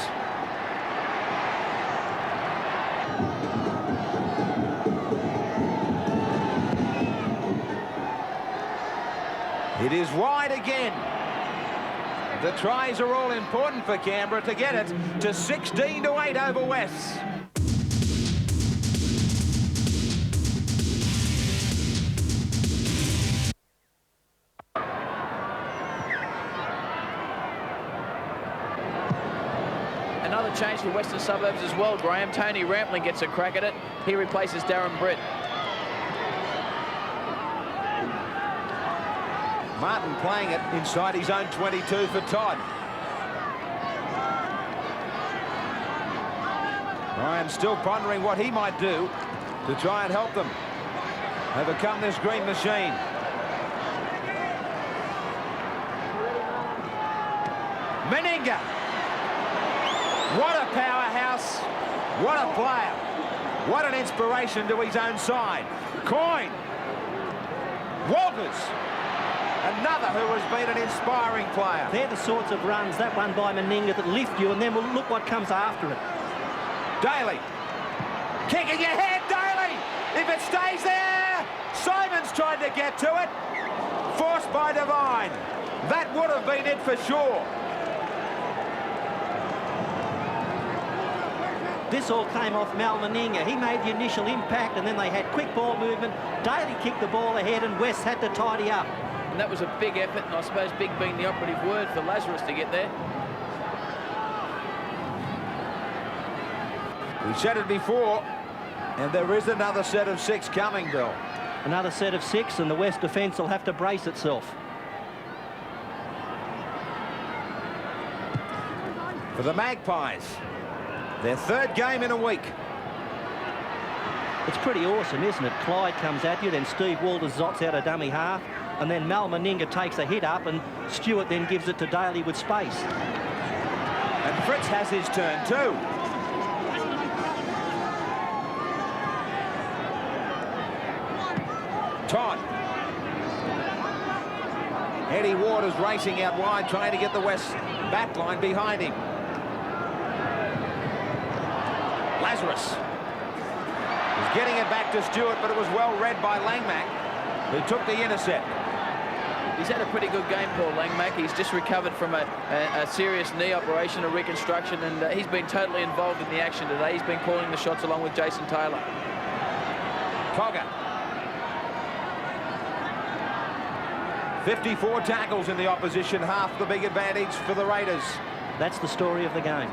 It is wide again. The tries are all important for Canberra to get it to 16-8 over West. Another change for Western Suburbs as well, Graham. Tony Rampling gets a crack at it. He replaces Darren Britt. Martin playing it inside his own 22 for Todd. Ryan still pondering what he might do to try and help them overcome this green machine. Meninga. What a powerhouse. What a player. What an inspiration to his own side. Coyne. Walters. Another who has been an inspiring player. They're the sorts of runs, that one by Meninga, that lift you, and then we'll look what comes after it. Daly. Kicking ahead, Daly. If it stays there. Simon's tried to get to it. Forced by Devine. That would have been it for sure. This all came off Mal Meninga. He made the initial impact, and then they had quick ball movement. Daly kicked the ball ahead, and West had to tidy up. And that was a big effort, and I suppose big being the operative word for Lazarus to get there. We said it before, and there is another set of 6 coming, Bill. Another set of 6, and the West defence will have to brace itself. For the Magpies, their 3rd game in a week. It's pretty awesome, isn't it? Clyde comes at you, then Steve Walters zots out a dummy half, and then Mal Meninga takes a hit up, and Stewart then gives it to Daly with space. And Fritz has his turn too. Todd. Eddie Ward is racing out wide, trying to get the West back line behind him. Lazarus is getting it back to Stewart, but it was well read by Langmack, who took the intercept. He's had a pretty good game, Paul Langmack. He's just recovered from a serious knee operation, a reconstruction, and he's been totally involved in the action today. He's been calling the shots along with Jason Taylor. Cogger. 54 tackles in the opposition, half the big advantage for the Raiders. That's the story of the game.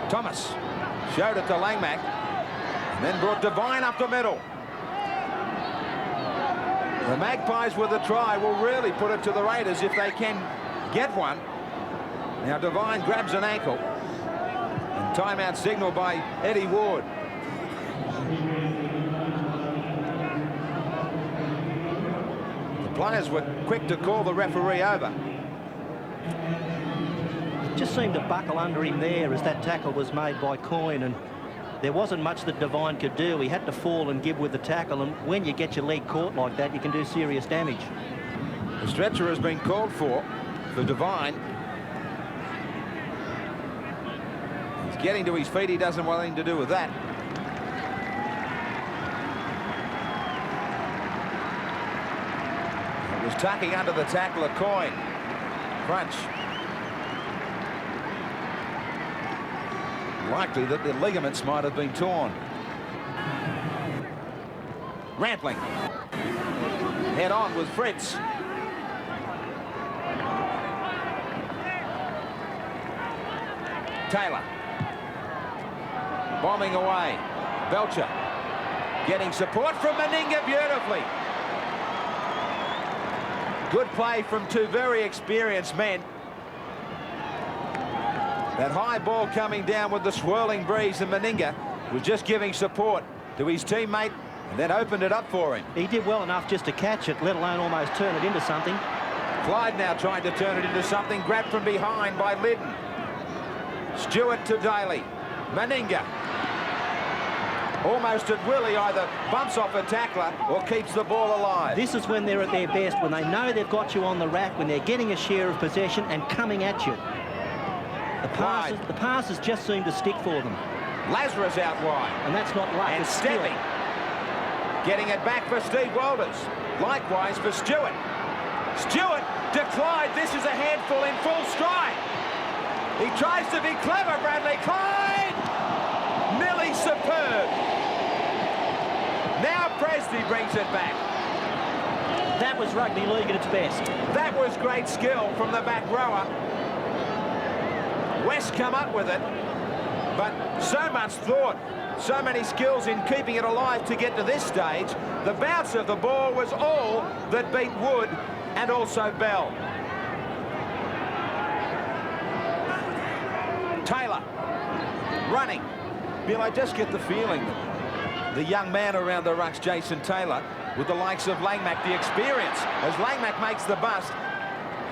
Thomas showed it to Langmack, and then brought Devine up the middle. The Magpies with a try will really put it to the Raiders if they can get one. Now Devine grabs an ankle, and timeout signal by Eddie Ward. The players were quick to call the referee over. Just seemed to buckle under him there as that tackle was made by Coyne, and there wasn't much that Devine could do. He had to fall and give with the tackle, and when you get your leg caught like that, you can do serious damage. The stretcher has been called for Devine. He's getting to his feet. He doesn't want anything to do with that. It was was tucking under the tackle a coin. Crunch. Likely that the ligaments might have been torn. Rampling. Head on with Fritz. Taylor. Bombing away. Belcher. Getting support from Meninga beautifully. Good play from two very experienced men. That high ball coming down with the swirling breeze, and Meninga was just giving support to his teammate and then opened it up for him. He did well enough just to catch it, let alone almost turn it into something. Clyde now trying to turn it into something, grabbed from behind by Liddon. Stewart to Daly. Meninga. Almost at will, he either bumps off a tackler or keeps the ball alive. This is when they're at their best, when they know they've got you on the rack, when they're getting a share of possession and coming at you. The passes just seem to stick for them. Lazarus out wide. And that's not luck, and it's stepping. skill. Getting it back for Steve Walters. Likewise for Stewart. Stewart to Clyde. This is a handful in full stride. He tries to be clever, Bradley. Clyde! Nearly superb. Now Presby brings it back. That was rugby league at its best. That was great skill from the back rower. West come up with it, but so much thought, so many skills in keeping it alive to get to this stage. The bounce of the ball was all that beat Wood and also Bell. Taylor running. Bill, I just get the feeling that the young man around the rucks, Jason Taylor, with the likes of Langmack, the experience, as Langmack makes the bust,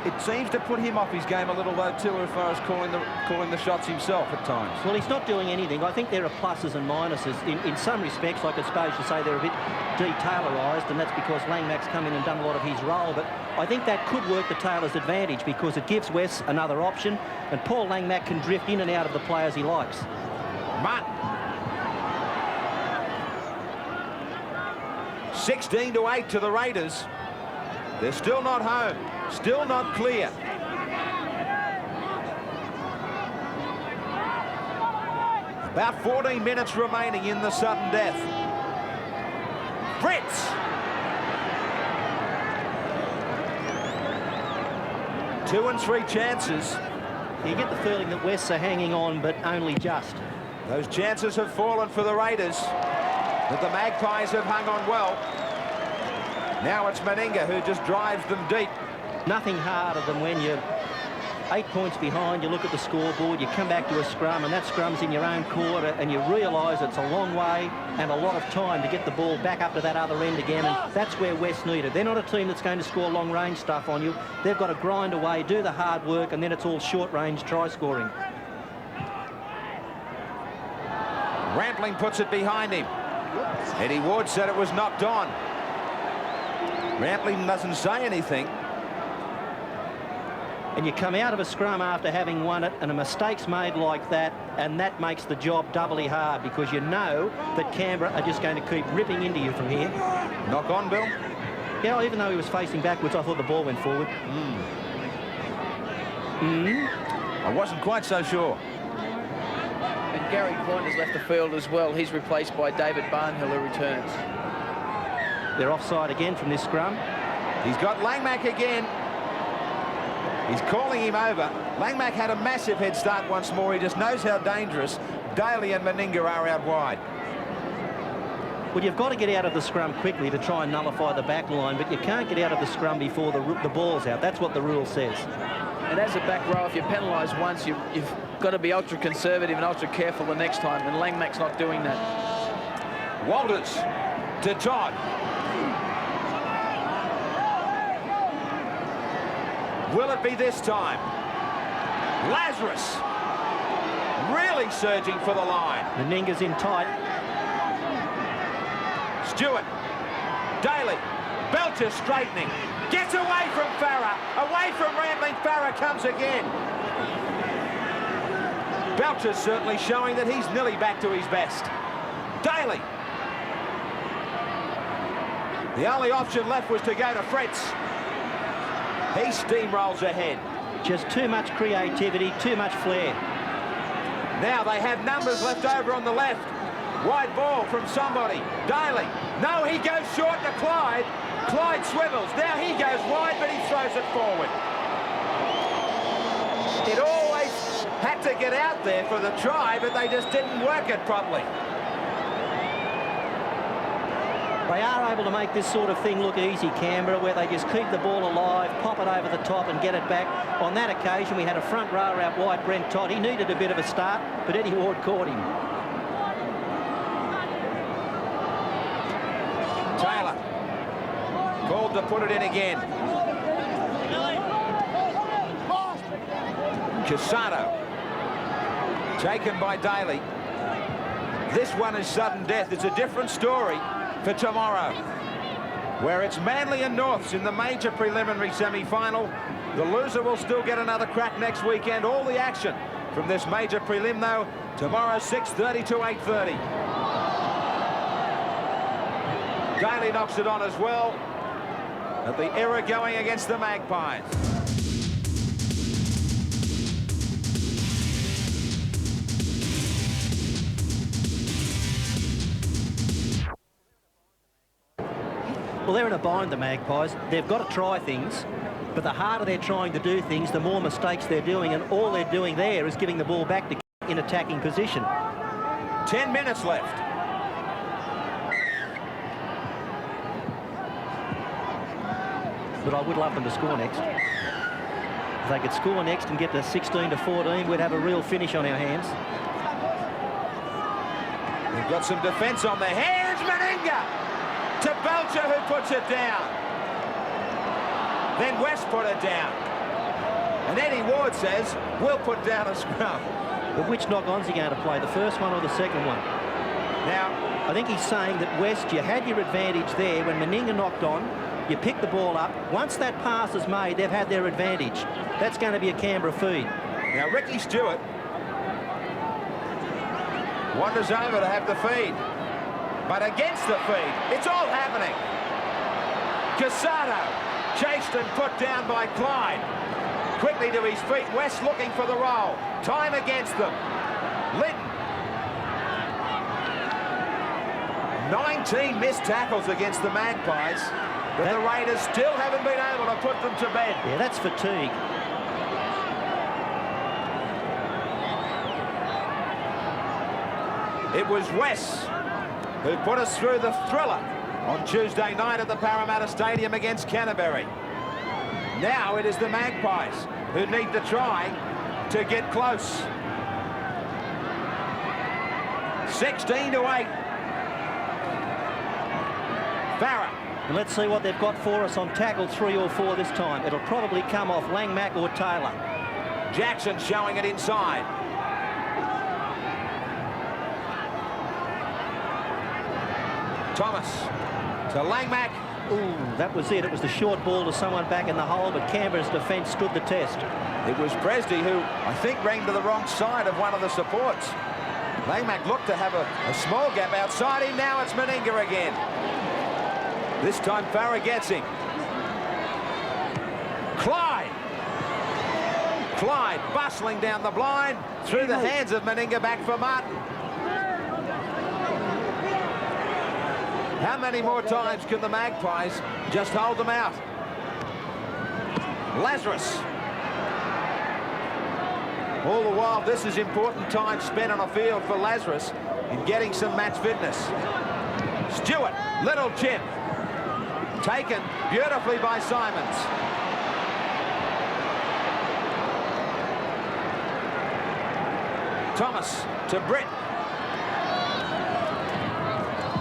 it seems to put him off his game a little though too, as far as calling the shots himself at times. Well, he's not doing anything. I think there are pluses and minuses. In some respects, I could suppose you say they're a bit de-Taylorised, and that's because Langmack's come in and done a lot of his role. But I think that could work to Taylor's advantage because it gives Wes another option, and Paul Langmack can drift in and out of the players he likes. Martin. 16-8 to the Raiders. They're still not home. Still not clear. About 14 minutes remaining in the sudden death. Fritz. Two and three chances. You get the feeling that Wests are hanging on, but only just. Those chances have fallen for the Raiders, but the Magpies have hung on well. Now it's Meninga who just drives them deep. Nothing harder than when you're 8 points behind, you look at the scoreboard, you come back to a scrum, and that scrum's in your own quarter, and you realise it's a long way and a lot of time to get the ball back up to that other end again, and that's where West need it. They're not a team that's going to score long-range stuff on you. They've got to grind away, do the hard work, and then it's all short-range try-scoring. Rampling puts it behind him. Eddie Ward said it was knocked on. Rampling doesn't say anything. And you come out of a scrum after having won it, and a mistake's made like that, and that makes the job doubly hard because you know that Canberra are just going to keep ripping into you from here. Knock on, Bill? Yeah, even though he was facing backwards, I thought the ball went forward. I wasn't quite so sure. And Gary Point has left the field as well. He's replaced by David Barnhill, who returns. They're offside again from this scrum. He's got Langmack again. He's calling him over. Langmack had a massive head start once more. He just knows how dangerous Daly and Meninga are out wide. Well, you've got to get out of the scrum quickly to try and nullify the back line, but you can't get out of the scrum before the ball's out. That's what the rule says. And as a back row, if you're penalised once, you've got to be ultra conservative and ultra careful the next time, and Langmack's not doing that. Walters to Todd. Will it be this time? Lazarus really surging for the line. Meninga's in tight. Stewart. Daly. Belcher straightening. Gets away from Farah. Away from Rampling. Farah comes again. Belcher's certainly showing that he's nearly back to his best. Daly. The only option left was to go to Fritz. He steamrolls ahead. Just too much creativity, too much flair. Now they have numbers left over on the left. Wide ball from somebody. Daly. No, he goes short to Clyde. Clyde swivels. Now he goes wide, but he throws it forward. It always had to get out there for the try, but they just didn't work it properly. They are able to make this sort of thing look easy, Canberra, where they just keep the ball alive, pop it over the top and get it back. On that occasion, we had a front rower out wide, Brent Todd. He needed a bit of a start, but Eddie Ward caught him. Taylor. Called to put it in again. Casado. Taken by Daly. This one is sudden death. It's a different story for tomorrow, where it's Manly and Norths in the major preliminary semi-final. The loser will still get another crack next weekend. All the action from this major prelim, though, tomorrow 6:30 to 8:30. Daly knocks it on as well. At the era going against the Magpies. Well, they're in a bind, the Magpies. They've got to try things, but the harder they're trying to do things, the more mistakes they're doing, and all they're doing there is giving the ball back to in attacking position. 10 minutes left. But I would love them to score next. If they could score next and get to 16 to 14, we'd have a real finish on our hands. They've got some defence on their hands. Meninga to Belcher, who puts it down. Then West put it down. And Eddie Ward says, we'll put down a scrum. But which knock-on's he going to play, the first one or the second one? Now, I think he's saying that, West, you had your advantage there when Meninga knocked on. You pick the ball up. Once that pass is made, they've had their advantage. That's going to be a Canberra feed. Now Ricky Stewart wanders over to have the feed. But against the feed, it's all happening. Casado chased and put down by Clyde. Quickly to his feet, West looking for the roll. Time against them. Lytton. 19 missed tackles against the Magpies. But the Raiders still haven't been able to put them to bed. Yeah, that's fatigue. It was West who put us through the thriller on Tuesday night at the Parramatta Stadium against Canterbury. Now it is the Magpies who need to try to get close. 16 to 8. Farah. And let's see what they've got for us on tackle 3 or 4 this time. It'll probably come off Langmack or Taylor. Jackson showing it inside. Thomas to Langmack. Ooh, that was it. It was the short ball to someone back in the hole, but Canberra's defence stood the test. It was Presdy who, I think, ran to the wrong side of one of the supports. Langmack looked to have a small gap outside him. Now it's Meninga again. This time Farah gets him. Clyde. Clyde bustling down the blind through the hands of Meninga, back for Martin. How many more times can the Magpies just hold them out? Lazarus. All the while, this is important time spent on a field for Lazarus in getting some match fitness. Stewart, little chip. Taken beautifully by Simons. Thomas to Britt.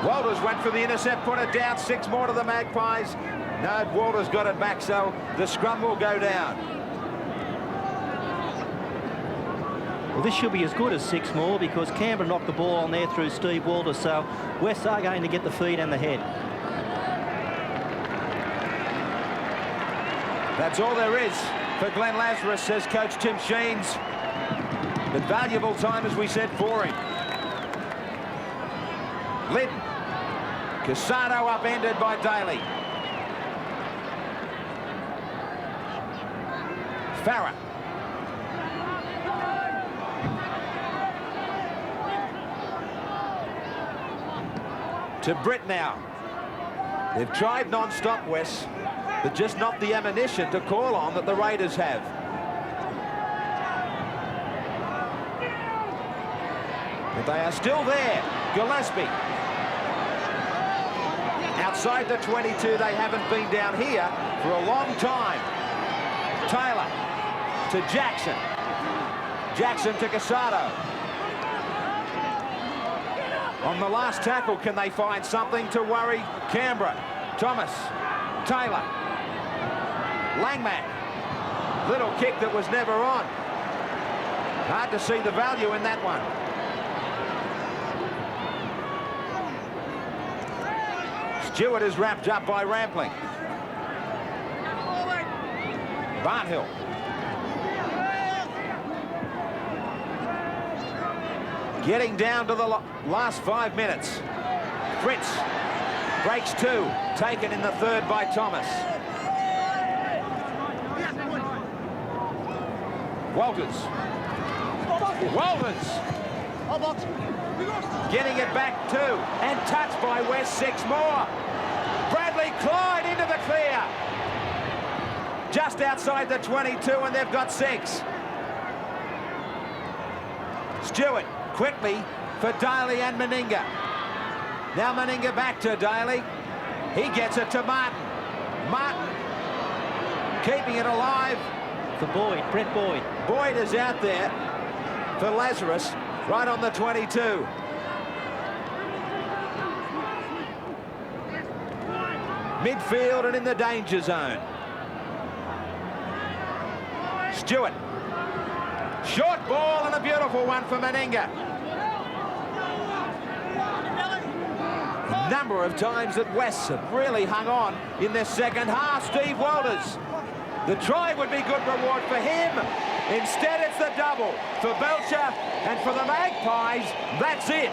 Walters went for the intercept, put it down. 6 more to the Magpies. No, Walters got it back, so the scrum will go down. Well, this should be as good as 6 more because Canberra knocked the ball on there through Steve Walters, so West are going to get the feed and the head. That's all there is for Glenn Lazarus, says Coach Tim Sheens. But valuable time, as we said, for him. Lytton. Casado upended by Daly. Farah. To Britt now. They've tried non-stop, Wes, but just not the ammunition to call on that the Raiders have. But they are still there. Gillespie. Outside the 22, they haven't been down here for a long time. Taylor to Jackson. Jackson to Casado. On the last tackle, can they find something to worry Canberra? Thomas. Taylor. Langmack. Little kick that was never on. Hard to see the value in that one. Stewart is wrapped up by Rampling. Barnhill. Getting down to the last 5 minutes. Fritz breaks 2. Taken in the third by Thomas. Walters. Getting it back 2. And touched by West. 6 more. Bradley Clyde into the clear. Just outside the 22, and they've got 6. Stewart quickly for Daly and Meninga. Now Meninga back to Daly. He gets it to Martin. Martin keeping it alive. For Boyd, Brett Boyd. Boyd is out there for Lazarus, right on the 22. Midfield and in the danger zone. Stewart. Short ball and a beautiful one for Meninga. A number of times that West have really hung on in their second half. Steve Walters. The try would be good reward for him. Instead, it's the double for Belcher, and for the Magpies, that's it.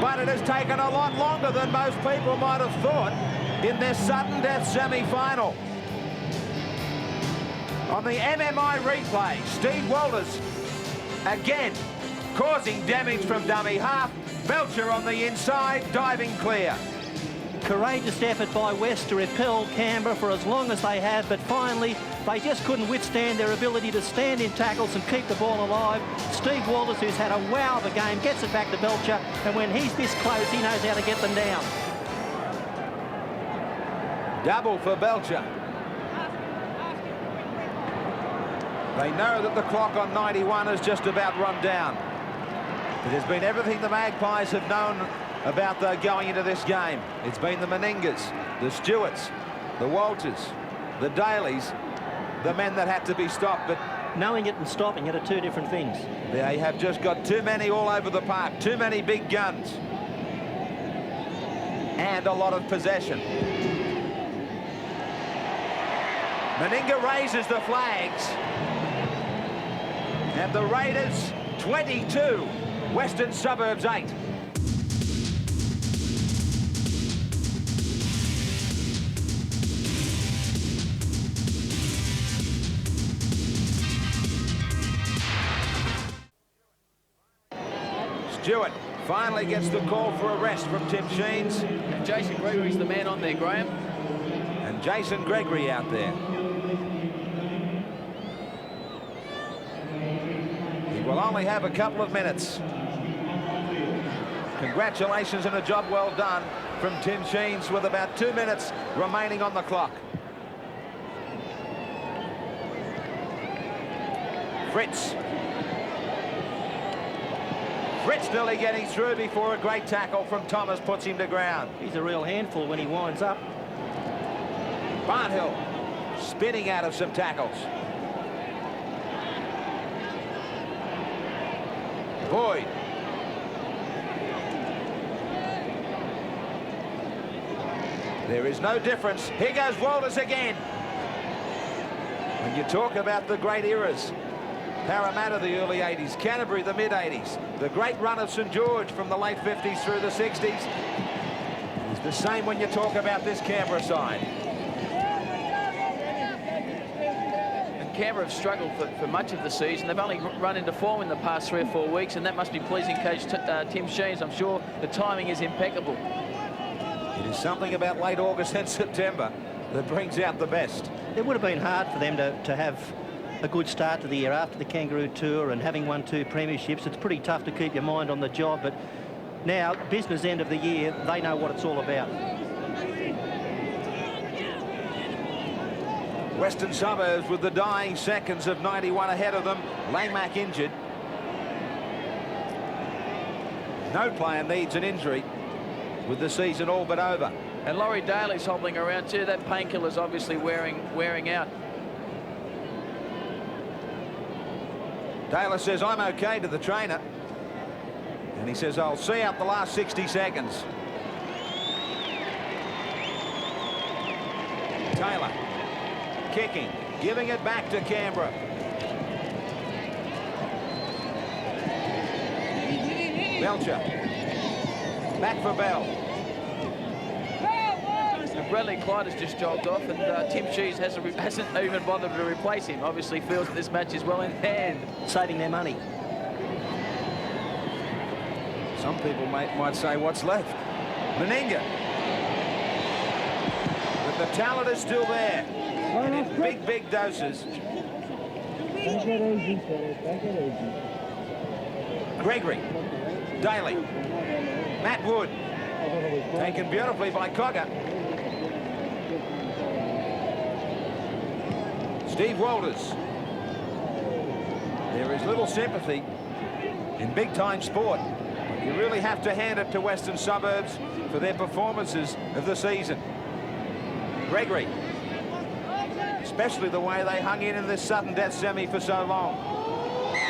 But it has taken a lot longer than most people might have thought in their sudden death semi-final. On the MMI replay, Steve Walters again causing damage from dummy half. Belcher on the inside, diving clear. Courageous effort by West to repel Canberra for as long as they have, but finally they just couldn't withstand their ability to stand in tackles and keep the ball alive. Steve Walters, who's had a wow of a game, gets it back to Belcher, and when he's this close, he knows how to get them down. Double for Belcher. They know that the clock on 91 has just about run down. It has been everything the Magpies have known about going into this game. It's been the Meningas, the Stewarts, the Walters, the Dalys, the men that had to be stopped. But knowing it and stopping it are two different things. They have just got too many all over the park, too many big guns, and a lot of possession. Meninga raises the flags, and the Raiders 22, Western Suburbs 8. Stewart finally gets the call for arrest from Tim Sheens. And Jason Gregory's the man on there, Graham. And Jason Gregory out there. He will only have a couple of minutes. Congratulations and a job well done from Tim Sheens with about 2 minutes remaining on the clock. Fritz. Fritz nearly getting through before a great tackle from Thomas puts him to ground. He's a real handful when he winds up. Barnhill spinning out of some tackles. Boyd. There is no difference. Here goes Walters again. When you talk about the great eras, Parramatta, the early 80s, Canterbury, the mid-80s, the great run of St George from the late 50s through the 60s. It's the same when you talk about this Canberra side. Canberra have struggled for much of the season. They've only run into form in the past 3 or 4 weeks, and that must be pleasing coach Tim Sheens. I'm sure the timing is impeccable. It is something about late August and September that brings out the best. It would have been hard for them to have a good start to the year after the Kangaroo Tour and having won 2 premierships. It's pretty tough to keep your mind on the job, but now, business end of the year, they know what it's all about. Western Suburbs with the dying seconds of 91 ahead of them. Langmack injured. No player needs an injury with the season all but over. And Laurie Daly's hobbling around too. That painkiller's obviously wearing out. Taylor says, I'm okay to the trainer. And he says, I'll see out the last 60 seconds. Taylor kicking, giving it back to Canberra. Belcher. Back for Bell. And Bradley Clyde has just jogged off, and Tim Sheens hasn't even bothered to replace him. Obviously feels that this match is well in hand. Saving their money. Some people might say, what's left? Meninga. But the talent is still there. And in big doses. Gregory. Daly. Matt Wood. Taken beautifully by Cogger. Steve Walters. There is little sympathy in big-time sport. You really have to hand it to Western Suburbs for their performances of the season. Gregory, especially the way they hung in this sudden death semi for so long.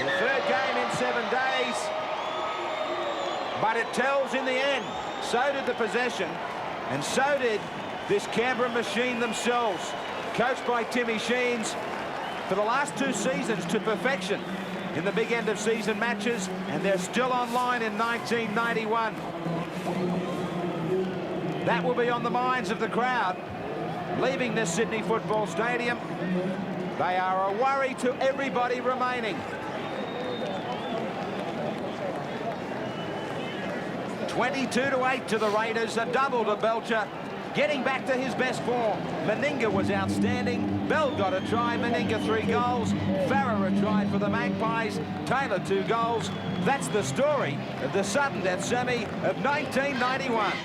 The 3rd game in 7 days, but it tells in the end. So did the possession, and so did this Canberra machine themselves, coached by Timmy Sheens for the last 2 seasons to perfection in the big end of season matches, and they're still online in 1991. That will be on the minds of the crowd leaving this Sydney Football Stadium. They are a worry to everybody remaining. 22-8 to the Raiders, a double to Belcher, getting back to his best form. Meninga was outstanding. Bell got a try. Meninga 3 goals. Farrer a try for the Magpies. Taylor 2 goals. That's the story of the sudden death semi of 1991.